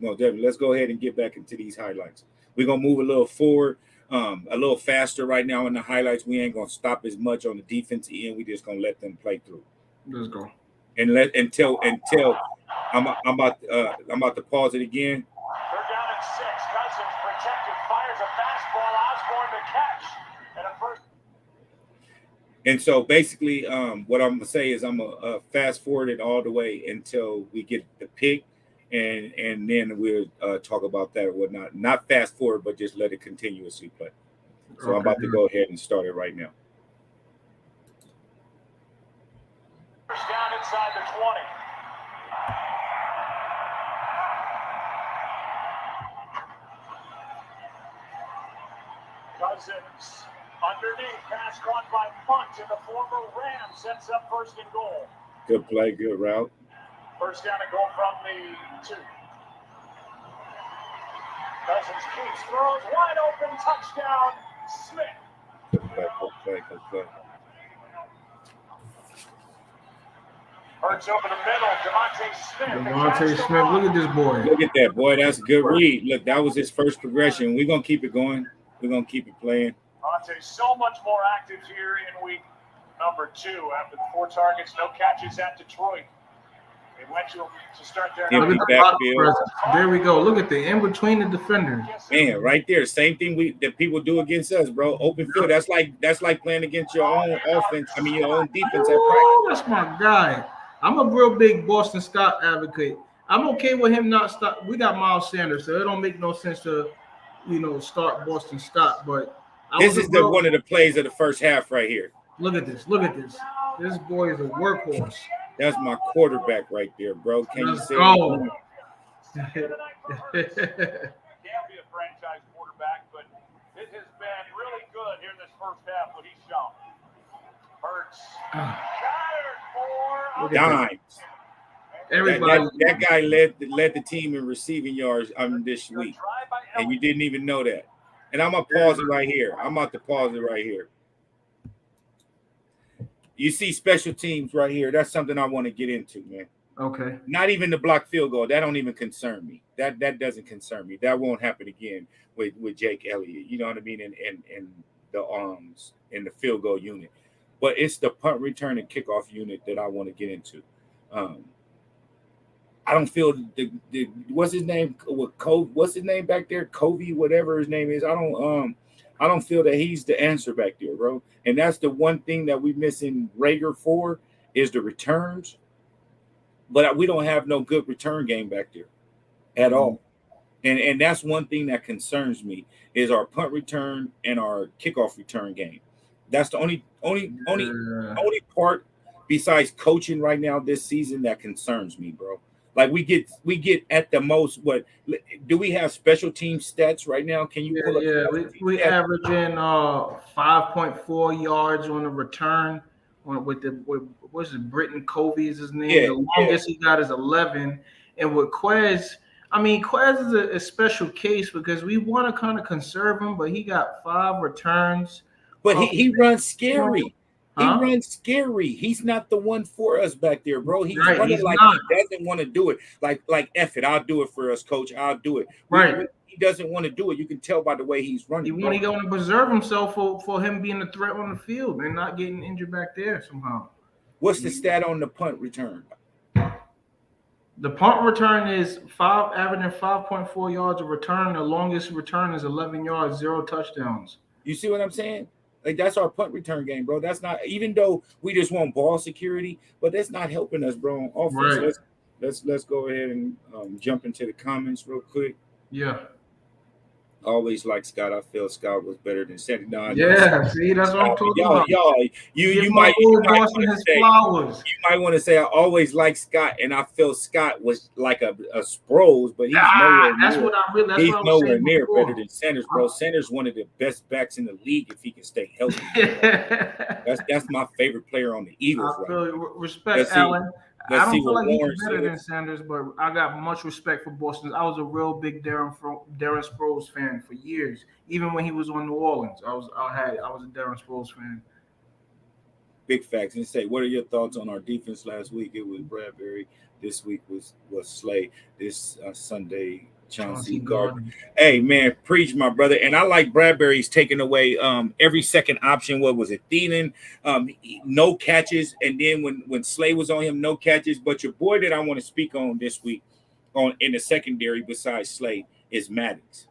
S1: Well, definitely. Let's go ahead and get back into these highlights. We're gonna move a little forward, a little faster right now in the highlights. We ain't gonna stop as much on the defensive end. We just gonna let them play through.
S2: Let's go.
S1: And until I'm about to pause it again.
S3: They're down at 6. Cousins protected, fires a fastball. Osborne to catch. And a first.
S1: And so basically, what I'm gonna say is I'm gonna fast forward it all the way until we get the pick, and then we'll talk about that or whatnot. Not fast forward, but just let it continuously play. So I'm about to go ahead and start it right now.
S3: First down inside the 20. Cousins underneath, pass caught by Punt, and the former Ram sets up first and goal.
S1: Good play, good route.
S3: First down and goal from the 2. Cousins keeps, throws wide open, touchdown, Smith.
S1: Good play.
S3: Hurts over the middle,
S2: Devontae Smith, look at this boy.
S1: Look at that, boy. That's a good read. Look, that was his first progression. We're going to keep it going. We're going to keep it playing.
S3: Devontae so much more active here in week number 2 after the 4 targets, no catches at Detroit. They went to start their
S1: backfield.
S2: There we go. Look at the in between the defenders.
S1: Man, right there. Same thing that people do against us, bro. Open field. That's like playing against your own offense. I mean, your own defense at practice.
S2: That's my guy. I'm a real big Boston Scott advocate. I'm okay with him not stop. We got Miles Sanders, so it don't make no sense to start Boston Scott. But
S1: This is one of the plays of the first half right here.
S2: Look at this. Look at this. This boy is a workhorse.
S1: That's my quarterback right there, bro. Can
S2: Let's
S1: you say
S2: go.
S3: Can't be a franchise quarterback, but it has been really good here in this first half, what he's shown. Hurts. Shattered for
S1: dimes?
S2: Everybody.
S1: That guy led the team in receiving yards this week, and you didn't even know that. And I'm gonna pause it right here. I'm about to pause it right here. You see special teams right here. That's something I want to get into, man.
S2: Okay.
S1: Not even the block field goal. That don't even concern me. That doesn't concern me. That won't happen again with Jake Elliott. You know what I mean? And the field goal unit. But it's the punt return and kickoff unit that I want to get into. I don't feel the what's his name? What's his name back there? Covey, whatever his name is. I don't feel that he's the answer back there, bro. And that's the one thing that we missing Rager for is the returns. But we don't have no good return game back there at all. And that's one thing that concerns me is our punt return and our kickoff return game. That's the only part besides coaching right now this season that concerns me, bro. Like we get at the most. What do we have special team stats right now? Can you pull up?
S2: Yeah, we averaging 5.4 yards on the return with what's it? Britton Covey is his name.
S1: Yeah,
S2: the longest he got is 11. And with Quez, Quez is a special case because we want to kind of conserve him, but he got 5 returns.
S1: But he runs scary. He runs scary. He's not the one for us back there, bro. He's running he doesn't want to do it. Like F it, I'll do it for us, coach. I'll do it.
S2: Right.
S1: He doesn't want to do it. You can tell by the way he's running.
S2: He want to go and preserve himself for him being a threat on the field and not getting injured back there somehow.
S1: What's the stat on the punt return?
S2: The punt return is averaging 5.4 yards of return. The longest return is 11 yards, 0 touchdowns.
S1: You see what I'm saying? Like that's our punt return game, bro. That's not even though we just want ball security, but that's not helping us, bro. On offense. Right. Let's go ahead and jump into the comments real quick.
S2: Yeah.
S1: Always like Scott. I feel Scott was better than Sandy.
S2: See, that's what I'm talking about.
S1: You might want to say I always like Scott, and I feel Scott was like a Sproles, but he's nowhere near better than Sanders, bro. Sanders one of the best backs in the league if he can stay healthy. That's my favorite player on the Eagles.
S2: Respect, Allen. I don't feel like he's better than Sanders, but I got much respect for Boston. I was a real big Darren Sproles fan for years. Even when he was on New Orleans, I was a Darren Sproles fan.
S1: Big facts. And say, what are your thoughts on our defense last week? It was Bradbury. This week was Slay. This Sunday, Chauncey Gardner. Hey, man, preach, my brother. And I like Bradbury's taking away every second option. What was it? Thielen, no catches. And then when Slay was on him, no catches. But your boy that I want to speak on this week in the secondary besides Slay is Maddox.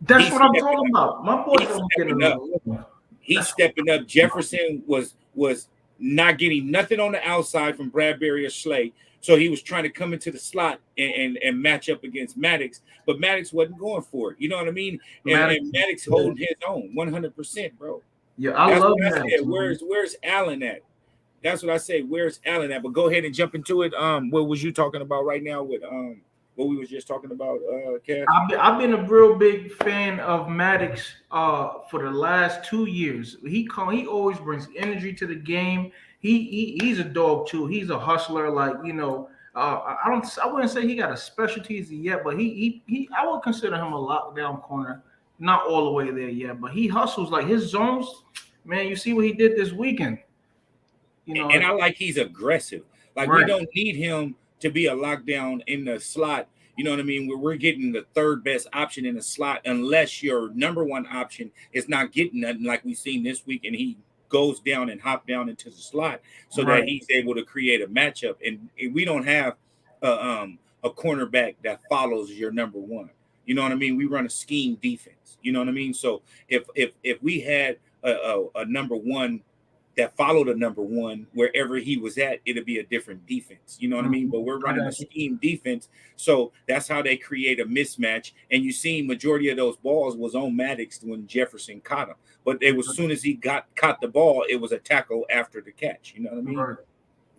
S2: That's what I'm talking about. My boy don't get enough.
S1: He's stepping up. Jefferson was not getting nothing on the outside from Bradbury or Slay. So he was trying to come into the slot and match up against Maddox, but Maddox wasn't going for it. You know what I mean? And Maddox holding his own 100%, bro.
S2: Yeah, I love Maddox.
S1: Where's Allen at? That's what I say. Where's Allen at? But go ahead and jump into it. What was you talking about right now with what we was just talking about, Cass?
S2: I've been a real big fan of Maddox for the last 2 years. He always brings energy to the game. He's a dog too. He's a hustler. Like I wouldn't say he got a specialty yet, but I would consider him a lockdown corner. Not all the way there yet, but he hustles like his zones. Man, you see what he did this weekend.
S1: And I like he's aggressive. Like we don't need him to be a lockdown in the slot. You know what I mean? We're getting the third best option in the slot, unless your number one option is not getting nothing like we've seen this week, and he goes down and hop down into the slot so that he's able to create a matchup. And we don't have a cornerback that follows your number one. You know what I mean? We run a scheme defense. You know what I mean? So if we had a number one that follow the number one, wherever he was at, it'll be a different defense. You know what I mean? But we're running a scheme defense. So that's how they create a mismatch. And you see majority of those balls was on Maddox when Jefferson caught him. But it was soon as he caught the ball, it was a tackle after the catch. You know what I mean?
S2: Right.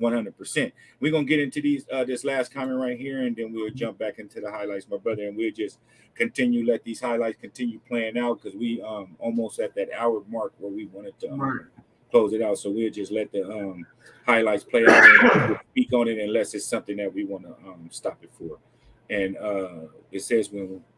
S1: 100%. We're gonna get into this last comment right here, and then we'll jump back into the highlights, my brother, and we'll just let these highlights continue playing out because we almost at that hour mark where we wanted to close it out. So we'll just let the highlights play out and we'll speak on it unless it's something that we want to stop it for. And it says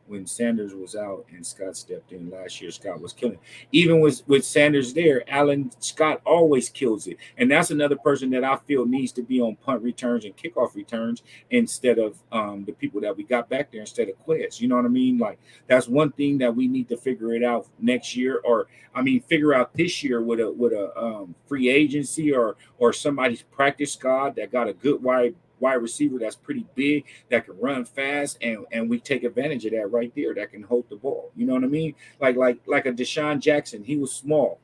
S1: when Sanders was out and Scott stepped in last year, Scott was killing. Even with Sanders there, Alan Scott always kills it. And that's another person that I feel needs to be on punt returns and kickoff returns instead of the people that we got back there instead of Quez. You know what I mean? Like, that's one thing that we need to figure it out next year, or figure out this year with a free agency or somebody's practice squad that got a good wide receiver that's pretty big, that can run fast, and we take advantage of that right there, that can hold the ball. You know what I mean? Like a Deshaun Jackson, he was small,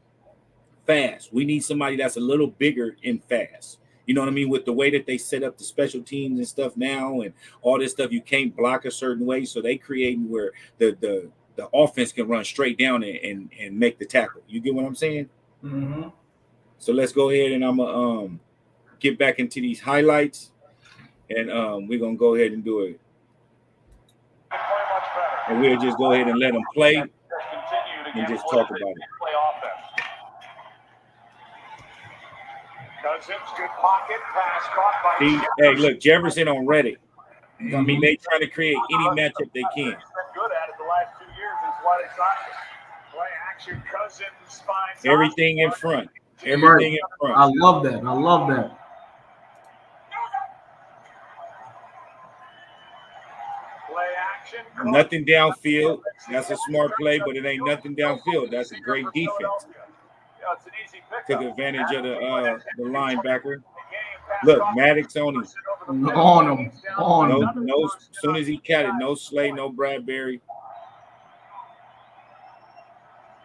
S1: fast. We need somebody that's a little bigger and fast. You know what I mean? With the way that they set up the special teams and stuff now and all this stuff, you can't block a certain way. So they create where the offense can run straight down and make the tackle. You get what I'm saying?
S2: Mm-hmm.
S1: So let's go ahead and I'm going to get back into these highlights. And we're going to go ahead and do it. And we'll just go ahead and let them play and just talk about it.
S3: Good pocket pass caught by
S1: hey, look, Jefferson on Reddit. I mean, they trying to create any matchup they can.
S3: Good at it the last 2 years is why they signed him. Play action, Cousins finds
S1: everything in front. Everything in front.
S2: I love that.
S1: Nothing downfield. That's a smart play, but it ain't nothing downfield. That's a great defense. Took advantage of the linebacker. Look, Maddox on him.
S2: On him.
S1: No, as soon as he caught it, no Slay, no Bradbury.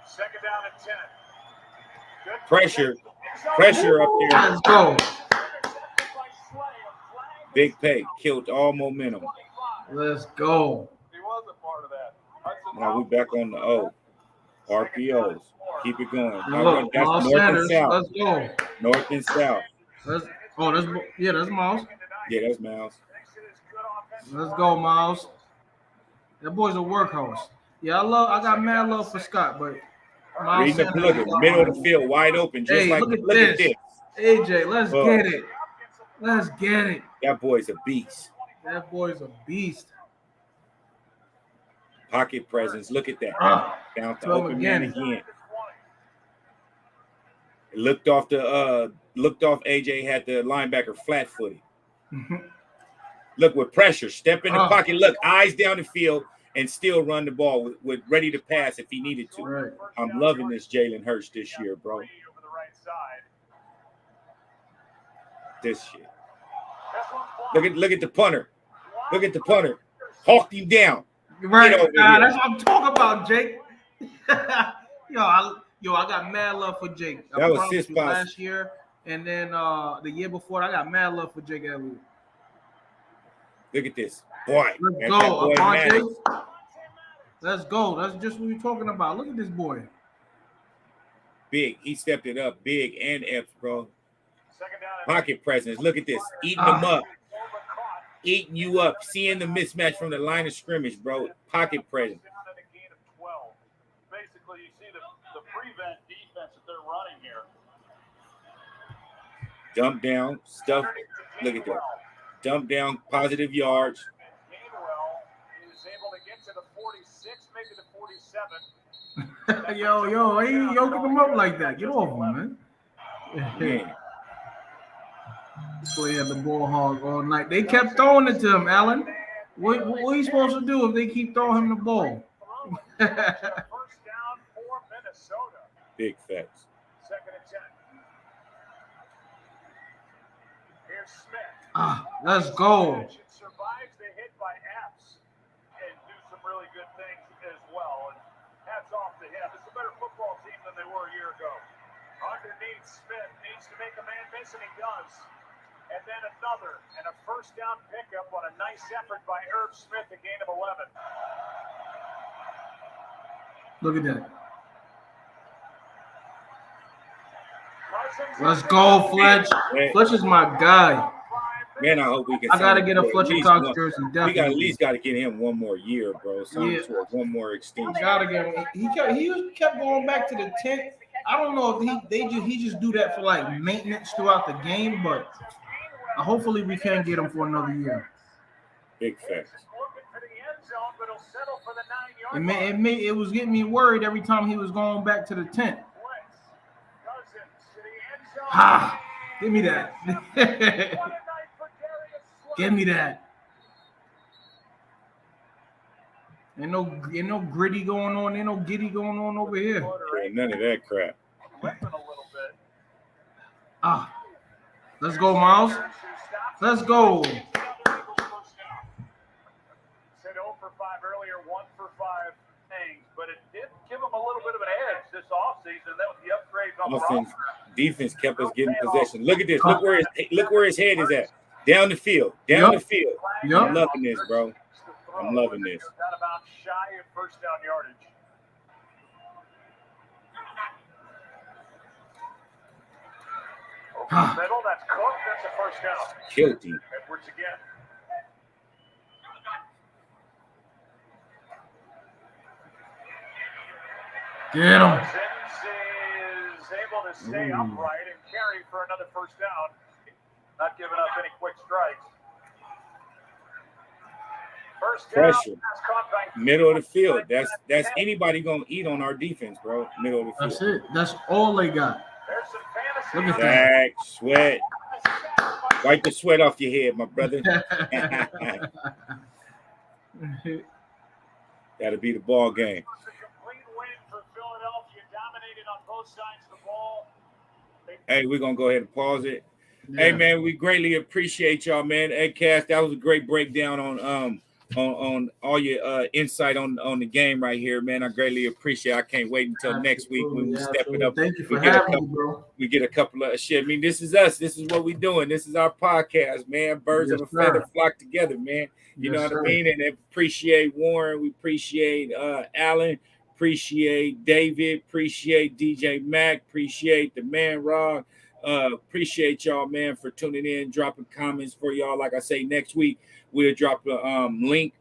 S3: Second down and 10.
S1: Pressure up there.
S2: Let's go.
S1: Big pay. Killed all momentum.
S2: Let's go.
S3: He was a part of that.
S1: Now we back on the O. RPOs. Keep it going.
S2: Look,
S1: that's
S2: Miles
S1: north
S2: Sanders.
S1: and south.
S2: Let's go.
S1: North and south.
S2: That's Miles.
S1: Yeah, that's Miles.
S2: Let's go, Miles. That boy's a workhorse. Yeah, I got mad love for Scott, but Miles
S1: Reading the plug, middle of the field, wide open, just
S2: hey,
S1: like
S2: look at this. AJ, let's get it. Let's get it.
S1: That boy's a beast.
S2: That boy's a beast.
S1: Pocket presence. Look at that. Down to open man again. It looked off AJ had the linebacker flat-footed. Look, with pressure, step in the pocket. Look, eyes down the field and still run the ball with ready to pass if he needed to.
S2: Right.
S1: I'm loving this Jalen Hurts this year, bro. This shit. Look at the punter. Look at the punter. Hawked him down.
S2: Right. That's what I'm talking about, Jake. Yo, I got mad love for Jake.
S1: That was his
S2: last year, and then the year before, I got mad love for Jake Elliott.
S1: Look at this. Boy.
S2: Let's go, Avante. Let's go. That's just what we're talking about. Look at this boy.
S1: Big. He stepped it up. Big and Epps, bro. Pocket presence. Look at this. Eating them up. Eating you up. Seeing the mismatch from the line of scrimmage, bro. Pocket presence.
S3: Basically, you see the prevent defense that they're running here.
S1: Dump down. Stuff. Look at that. Dump down. Positive yards.
S3: Gainwell is able to get to the 46, maybe the 47.
S2: yo, he yoking him up like that. Get off him, man. This boy had the ball hog all night. They kept throwing it to him, Allen. What are you supposed to do if they keep throwing him the ball?
S3: First down for Minnesota.
S1: Big facts.
S3: Second and 10. Here's Smith.
S2: Let's go.
S3: Survives the hit by Epps and do some really good things as well. And hats off to him. It's a better football team than they were a year ago. Underneath underneath. Smith needs to make a man miss, and he does. And then another, and a first down pickup on a nice effort by Irv Smith, a gain of 11.
S2: Look at that. Let's go, Fletch. Fletch is my guy.
S1: Man, I hope we can.
S2: I gotta get a Fletcher Cox jersey. Definitely.
S1: We got at least got to get him one more year, bro. One more extension.
S2: Gotta get him. He kept going back to the 10th. I don't know if he just do that for like maintenance throughout the game, but hopefully we can get him for another year.
S1: Big facts.
S2: It was getting me worried every time he was going back to the 10th. Give me that. Give me that. Ain't no gritty going on. Ain't no giddy going on over here.
S1: Yeah, none of that crap.
S2: Let's go, Miles. Let's go.
S3: Said 0 for 5 earlier, 1 for 5 things, but it did give him a little bit of an edge this offseason. That was the upgrade on the roster.
S1: Defense kept us getting possession. Look at this. Look where his head is at. Down the field. The field.
S2: Yep.
S1: I'm loving this, bro. I'm loving this.
S3: Got about shy of first down yardage. Over the middle, that's Cook. That's a first down.
S1: Killed him.
S3: Edwards again.
S2: Get him.
S3: Cousins is able to stay upright and carry for another first down. Not giving up any quick strikes. First down.
S1: Pressure. Middle of the field. That's anybody gonna eat on our defense, bro. Middle of the field.
S2: That's it. That's all they got.
S3: There's some fantasy.
S2: Look at that.
S1: Zach, sweat. Wipe the sweat off your head, my brother. That'll be the ball game. Hey, we're gonna go ahead and pause it. Yeah. Hey man, we greatly appreciate y'all, man. Hey Cass, that was a great breakdown on all your insight on the game right here, man. I greatly appreciate it. I can't wait until next week when we step it up.
S2: Thank you for having me, bro.
S1: We get a couple of shit. I mean, this is us. This is what we doing. This is our podcast, man. Birds of a feather flock together, man. You know what I mean? And appreciate Warren. We appreciate Allen. Appreciate David. Appreciate DJ Mac. Appreciate the man Rob. Appreciate y'all, man, for tuning in, dropping comments for y'all. Like I say, next week we'll drop a link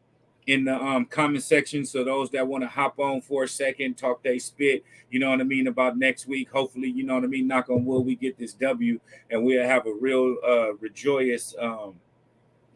S1: in the comment section, so those that want to hop on for a second, talk they spit, you know what I mean, about next week. Hopefully, you know what I mean, knock on wood, we get this W and we'll have a real rejoious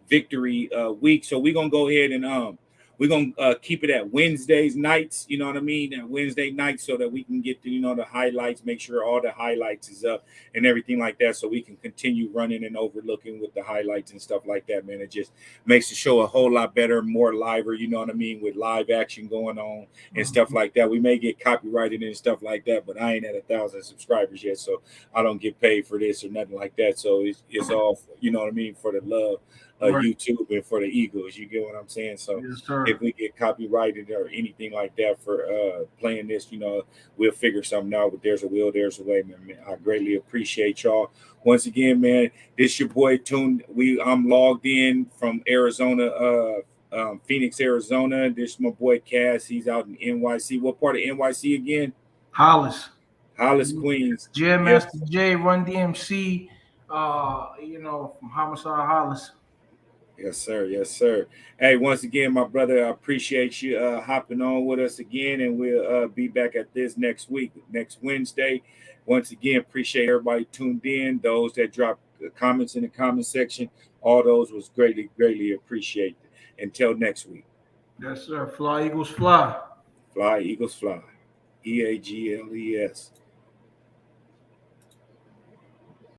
S1: victory week. So we're gonna go ahead and we're going to keep it at Wednesdays nights, you know what I mean, at Wednesday nights so that we can get to, you know, the highlights, make sure all the highlights is up and everything like that so we can continue running and overlooking with the highlights and stuff like that, man. It just makes the show a whole lot better, more liver, you know what I mean, with live action going on and stuff like that. We may get copyrighted and stuff like that, but I ain't at 1,000 subscribers yet, so I don't get paid for this or nothing like that. So it's all, you know what I mean, for the love. YouTube and for the Eagles, you get what I'm saying? So if we get copyrighted or anything like that for playing this, you know, we'll figure something out. But there's a will, there's a way, man. I greatly appreciate y'all. Once again, man, this your boy Tune. I'm logged in from Arizona, Phoenix, Arizona. This is my boy Cass. He's out in NYC. What part of NYC again?
S2: Hollis,
S1: Queens.
S2: Jam Master J, Run DMC. You know, from Homicide Hollis.
S1: Yes, sir. Yes, sir. Hey, once again, my brother, I appreciate you hopping on with us again, and we'll be back at this next week, next Wednesday. Once again, appreciate everybody tuned in. Those that dropped comments in the comment section, all those was greatly appreciated. Until next week.
S2: Yes, sir. Fly, Eagles, fly.
S1: Fly, Eagles, fly. EAGLES.